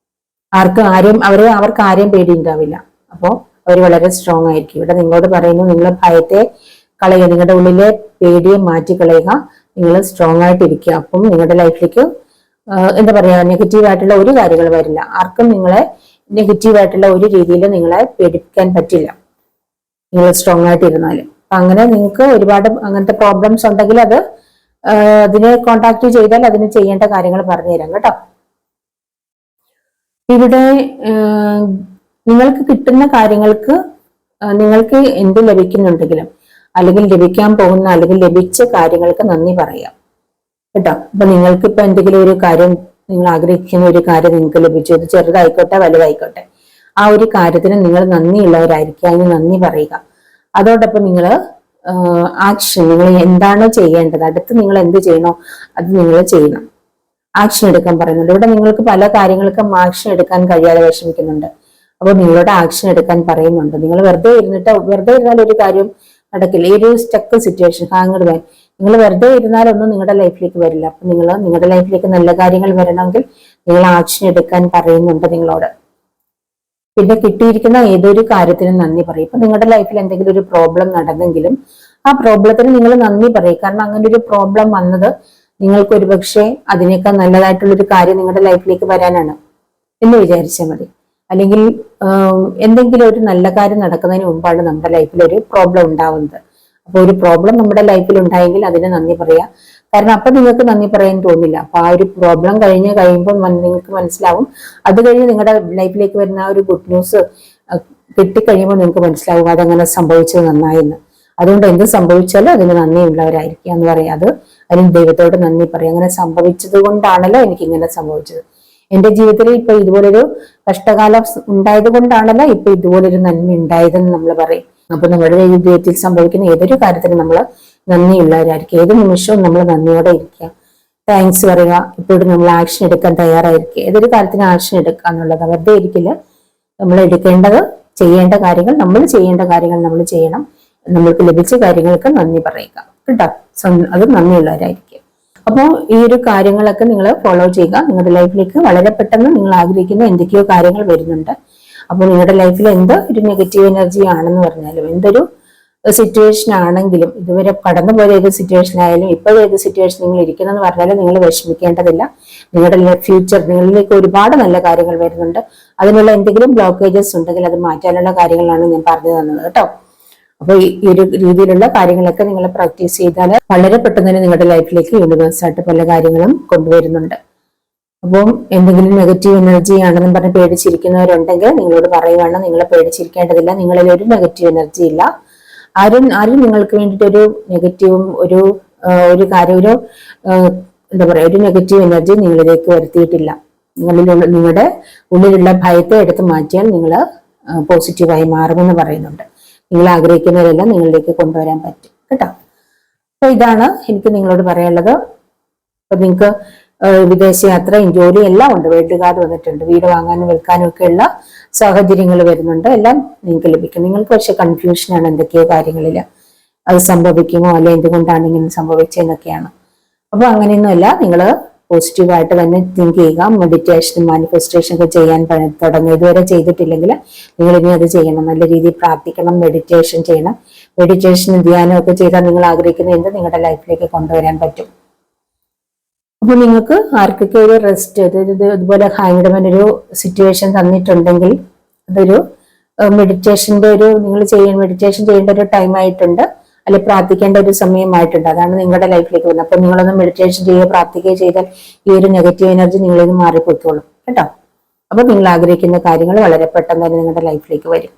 അവർക്ക് ആരെയും പേടി ഉണ്ടാവില്ല. അപ്പോൾ അവർ വളരെ സ്ട്രോങ് ആയിരിക്കും. ഇവിടെ നിങ്ങളോട് പറയുന്നു, നിങ്ങൾ ഭയത്തെ കളയുക, നിങ്ങളുടെ ഉള്ളിലെ പേടിയെ മാറ്റി കളയുക, നിങ്ങൾ സ്ട്രോങ് ആയിട്ട് ഇരിക്കുക. അപ്പം നിങ്ങളുടെ ലൈഫിലേക്ക് എന്താ പറയാ, നെഗറ്റീവായിട്ടുള്ള ഒരു കാര്യങ്ങൾ വരില്ല. ആർക്കും നിങ്ങളെ നെഗറ്റീവായിട്ടുള്ള ഒരു രീതിയിൽ നിങ്ങളെ പേടിപ്പിക്കാൻ പറ്റില്ല, നിങ്ങൾ സ്ട്രോങ് ആയിട്ട് ഇരുന്നാലും. അപ്പൊ അങ്ങനെ നിങ്ങൾക്ക് ഒരുപാട് അങ്ങനത്തെ പ്രോബ്ലംസ് ഉണ്ടെങ്കിൽ അതിനെ കോണ്ടാക്ട് ചെയ്താൽ അതിന് ചെയ്യേണ്ട കാര്യങ്ങൾ പറഞ്ഞുതരാം കേട്ടോ. ഇവിടെ നിങ്ങൾക്ക് കിട്ടുന്ന കാര്യങ്ങൾക്ക് നിങ്ങൾക്ക് എന്ത് ലഭിക്കുന്നുണ്ടെങ്കിലും അല്ലെങ്കിൽ ലഭിക്കാൻ പോകുന്ന അല്ലെങ്കിൽ ലഭിച്ച കാര്യങ്ങൾക്ക് നന്ദി പറയാം കേട്ടോ. അപ്പൊ നിങ്ങൾക്ക് ഇപ്പൊ എന്തെങ്കിലും ഒരു കാര്യം, നിങ്ങൾ ആഗ്രഹിക്കുന്ന ഒരു കാര്യം നിങ്ങൾക്ക് ലഭിച്ചു, അത് ചെറുതായിക്കോട്ടെ വലുതായിക്കോട്ടെ, ആ ഒരു കാര്യത്തിന് നിങ്ങൾ നന്ദിയുള്ളവരായിരിക്കുക, അതിന് നന്ദി പറയുക. അതോടൊപ്പം നിങ്ങൾ ആക്ഷൻ, നിങ്ങൾ എന്താണ് ചെയ്യേണ്ടത്, അടുത്ത് നിങ്ങൾ എന്ത് ചെയ്യണോ അത് നിങ്ങൾ ചെയ്യണം. ആക്ഷൻ എടുക്കാൻ പറയുന്നുണ്ട്. ഇവിടെ നിങ്ങൾക്ക് പല കാര്യങ്ങൾക്കും ആക്ഷൻ എടുക്കാൻ കഴിയാതെ വിഷമിക്കുന്നുണ്ട്. അപ്പോൾ നിങ്ങളോട് ആക്ഷൻ എടുക്കാൻ പറയുന്നുണ്ട്. നിങ്ങൾ വെറുതെ ഇരുന്നാൽ ഒരു കാര്യം നടക്കില്ല. ഈ ഒരു സ്റ്റക്ക് സിറ്റുവേഷൻ, ഹാങ്ങഡ് മാൻ, നിങ്ങൾ വെറുതെ ഇരുന്നാലൊന്നും നിങ്ങളുടെ ലൈഫിലേക്ക് വരില്ല. അപ്പൊ നിങ്ങളുടെ ലൈഫിലേക്ക് നല്ല കാര്യങ്ങൾ വരണമെങ്കിൽ നിങ്ങൾ ആക്ഷൻ എടുക്കാൻ പറയുന്നുണ്ട് നിങ്ങളോട്. പിന്നെ കിട്ടിയിരിക്കുന്ന ഏതൊരു കാര്യത്തിനും നന്ദി പറയും. ഇപ്പൊ നിങ്ങളുടെ ലൈഫിൽ എന്തെങ്കിലും ഒരു പ്രോബ്ലം നടന്നെങ്കിലും ആ പ്രോബ്ലത്തിന് നിങ്ങൾ നന്ദി പറയും. കാരണം അങ്ങനെ ഒരു പ്രോബ്ലം വന്നത് നിങ്ങൾക്ക് ഒരുപക്ഷെ അതിനേക്കാൾ നല്ലതായിട്ടുള്ളൊരു കാര്യം നിങ്ങളുടെ ലൈഫിലേക്ക് വരാനാണ് എന്ന് വിചാരിച്ചാൽ മതി. അല്ലെങ്കിൽ എന്തെങ്കിലും ഒരു നല്ല കാര്യം നടക്കുന്നതിന് മുമ്പാണ് നമ്മുടെ ലൈഫിൽ ഒരു പ്രോബ്ലം ഉണ്ടാവുന്നത്. അപ്പൊ ഒരു പ്രോബ്ലം നമ്മുടെ ലൈഫിൽ ഉണ്ടായെങ്കിൽ അതിന് നന്ദി പറയാം. കാരണം അപ്പൊ നിങ്ങൾക്ക് നന്ദി പറയാൻ തോന്നില്ല. അപ്പൊ ആ ഒരു പ്രോബ്ലം കഴിയുമ്പോൾ നിങ്ങൾക്ക് മനസ്സിലാവും, അത് കഴിഞ്ഞ് നിങ്ങളുടെ ലൈഫിലേക്ക് വരുന്ന ആ ഒരു ഗുഡ് ന്യൂസ് കിട്ടിക്കഴിയുമ്പോൾ നിങ്ങൾക്ക് മനസ്സിലാവും അതങ്ങനെ സംഭവിച്ചത് നന്നായെന്ന്. അതുകൊണ്ട് എന്ത് സംഭവിച്ചാലും അതിന് നന്ദിയുള്ളവരായിരിക്കുക എന്ന് പറയാം. അതിന് ദൈവത്തോട് നന്ദി പറയാം. അങ്ങനെ സംഭവിച്ചത് കൊണ്ടാണല്ലോ എനിക്ക് ഇങ്ങനെ സംഭവിച്ചത്, എന്റെ ജീവിതത്തിൽ ഇപ്പൊ ഇതുപോലൊരു കഷ്ടകാലം ഉണ്ടായത് കൊണ്ടാണല്ലോ ഇപ്പൊ ഇതുപോലൊരു നന്മ ഉണ്ടായതെന്ന് നമ്മൾ പറയും. അപ്പൊ നമ്മുടെ ജീവിതത്തിൽ സംഭവിക്കുന്ന ഏതൊരു കാര്യത്തിനും നമ്മൾ നന്ദിയുള്ളവരായിരിക്കും. ഏത് നിമിഷവും നമ്മൾ നന്ദിയോടെ ഇരിക്കുക, താങ്ക്സ് പറയുക, ഇപ്പോഴും നമ്മൾ ആക്ഷൻ എടുക്കാൻ തയ്യാറായിരിക്കുക. ഏതൊരു കാര്യത്തിന് ആക്ഷൻ എടുക്കുക എന്നുള്ളത് വെറുതെ ഇരിക്കില്ല. നമ്മൾ ചെയ്യേണ്ട കാര്യങ്ങൾ നമ്മൾ ചെയ്യണം. നമ്മൾക്ക് ലഭിച്ച കാര്യങ്ങൾക്ക് നന്ദി പറയുക കേട്ടോ. അത് നന്ദിയുള്ളവരായിരിക്കും. അപ്പോൾ ഈ ഒരു കാര്യങ്ങളൊക്കെ നിങ്ങൾ ഫോളോ ചെയ്യുക. നിങ്ങളുടെ ലൈഫിലേക്ക് വളരെ പെട്ടെന്ന് നിങ്ങൾ ആഗ്രഹിക്കുന്ന എന്തൊക്കെയോ കാര്യങ്ങൾ വരുന്നുണ്ട്. അപ്പോൾ നിങ്ങളുടെ ലൈഫിൽ എന്തോ ഒരു നെഗറ്റീവ് എനർജി ആണെന്ന് പറഞ്ഞാലും, എന്തൊരു സിറ്റുവേഷൻ ആണെങ്കിലും, ഇതുവരെ കടന്നുപോയ ഏത് സിറ്റുവേഷൻ ആയാലും ഇപ്പോൾ ഏത് സിറ്റുവേഷൻ നിങ്ങൾ ഇരിക്കുന്നെന്ന് പറഞ്ഞാലും നിങ്ങൾ വിഷമിക്കേണ്ടതില്ല. നിങ്ങളുടെ ഫ്യൂച്ചർ, നിങ്ങളിലേക്ക് ഒരുപാട് നല്ല കാര്യങ്ങൾ വരുന്നുണ്ട്. അതിനുള്ള എന്തെങ്കിലും ബ്ലോക്കേജസ് ഉണ്ടെങ്കിൽ അത് മാറ്റാനുള്ള കാര്യങ്ങളാണ് ഞാൻ പറഞ്ഞു തന്നത് കേട്ടോ. അപ്പൊ ഈ ഒരു രീതിയിലുള്ള കാര്യങ്ങളൊക്കെ നിങ്ങൾ പ്രാക്ടീസ് ചെയ്താൽ വളരെ പെട്ടെന്ന് തന്നെ നിങ്ങളുടെ ലൈഫിലേക്ക് യൂണിവേഴ്സായിട്ട് പല കാര്യങ്ങളും കൊണ്ടുവരുന്നുണ്ട്. അപ്പം എന്തെങ്കിലും നെഗറ്റീവ് എനർജി ആണെന്ന് പറഞ്ഞ് പേടിച്ചിരിക്കുന്നവരുണ്ടെങ്കിൽ നിങ്ങളോട് പറയുവാണ്, നിങ്ങളെ പേടിച്ചിരിക്കേണ്ടതില്ല. നിങ്ങളിൽ ഒരു നെഗറ്റീവ് എനർജി ഇല്ല. ആരും നിങ്ങൾക്ക് വേണ്ടിയിട്ട് ഒരു നെഗറ്റീവും ഒരു കാര്യം എന്താ പറയാ, ഒരു നെഗറ്റീവ് എനർജി നിങ്ങളിലേക്ക് വരുത്തിയിട്ടില്ല. നിങ്ങളുടെ ഉള്ളിലുള്ള ഭയത്തെ എടുത്ത് മാറ്റിയാൽ നിങ്ങൾ പോസിറ്റീവായി മാറുമെന്ന് പറയുന്നുണ്ട്. നിങ്ങൾ ആഗ്രഹിക്കുന്നവരെല്ലാം നിങ്ങളിലേക്ക് കൊണ്ടുവരാൻ പറ്റും കേട്ടോ. അപ്പൊ ഇതാണ് എനിക്ക് നിങ്ങളോട് പറയാനുള്ളത്. അപ്പൊ നിങ്ങൾക്ക് വിദേശയാത്രയും ജോലിയും എല്ലാം ഉണ്ട്. വീട് കാർഡ് വന്നിട്ടുണ്ട്. വീട് വാങ്ങാനും വിൽക്കാനും ഒക്കെയുള്ള സാഹചര്യങ്ങൾ വരുന്നുണ്ട്. എല്ലാം നിങ്ങൾക്ക് ലഭിക്കും. നിങ്ങൾക്ക് പക്ഷെ കൺഫ്യൂഷനാണ് എന്തൊക്കെയോ കാര്യങ്ങളിൽ, അത് സംഭവിക്കുമോ അല്ലെ എന്തുകൊണ്ടാണ് ഇങ്ങനെ സംഭവിച്ചതെന്നൊക്കെയാണ്. അപ്പൊ അങ്ങനെയൊന്നുമല്ല, നിങ്ങൾ പോസിറ്റീവായിട്ട് തന്നെ തിങ്ക് ചെയ്യുക. മെഡിറ്റേഷനും മാനിഫെസ്റ്റേഷൻ ഒക്കെ ചെയ്യാൻ തുടങ്ങുക. ഇതുവരെ ചെയ്തിട്ടില്ലെങ്കിൽ നിങ്ങൾ ഇനി അത് ചെയ്യണം. നല്ല രീതിയിൽ പ്രാർത്ഥിക്കണം, മെഡിറ്റേഷൻ ചെയ്യണം. മെഡിറ്റേഷനും ധ്യാനം ഒക്കെ ചെയ്താൽ നിങ്ങൾ ആഗ്രഹിക്കുന്ന എന്ത് നിങ്ങളുടെ ലൈഫിലേക്ക് കൊണ്ടുവരാൻ പറ്റും. അപ്പൊ നിങ്ങൾക്ക് ആർക്കൊക്കെ ഒരു റെസ്റ്റ്, ഇതുപോലെ ഹാങ്ഡ്മാൻ ഒരു സിറ്റുവേഷൻ തന്നിട്ടുണ്ടെങ്കിൽ അതൊരു മെഡിറ്റേഷന്റെ മെഡിറ്റേഷൻ ചെയ്യേണ്ട ഒരു ടൈം ആയിട്ടുണ്ട്, അല്ലെ പ്രാർത്ഥിക്കേണ്ട ഒരു സമയമായിട്ടുണ്ട്. അതാണ് നിങ്ങളുടെ ലൈഫിലേക്ക് വരുന്നത്. അപ്പൊ നിങ്ങളൊന്ന് മെഡിറ്റേഷൻ ചെയ്യുക, പ്രാർത്ഥിക്കുകയോ ചെയ്താൽ ഈ ഒരു നെഗറ്റീവ് എനർജി നിങ്ങളിൽ നിന്ന് മാറിപ്പോയിക്കോളും കേട്ടോ. അപ്പൊ നിങ്ങൾ ആഗ്രഹിക്കുന്ന കാര്യങ്ങൾ വളരെ പെട്ടെന്ന് തന്നെ നിങ്ങളുടെ ലൈഫിലേക്ക് വരും.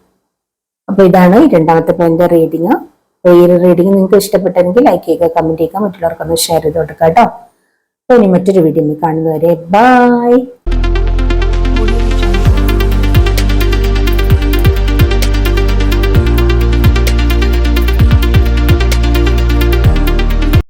അപ്പൊ ഇതാണ് രണ്ടാമത്തെ പോയിന്റ് റീഡിങ്. അപ്പൊ ഈ ഒരു റീഡിങ് നിങ്ങൾക്ക് ഇഷ്ടപ്പെട്ടെങ്കിൽ ലൈക്ക് ചെയ്യുക, കമന്റ് ചെയ്യുക, മറ്റുള്ളവർക്കൊന്ന് ഷെയർ ചെയ്ത് കൊടുക്കുക കേട്ടോ. അപ്പൊ ഇനി മറ്റൊരു വീഡിയോ കാണുന്നവരെ ബൈ.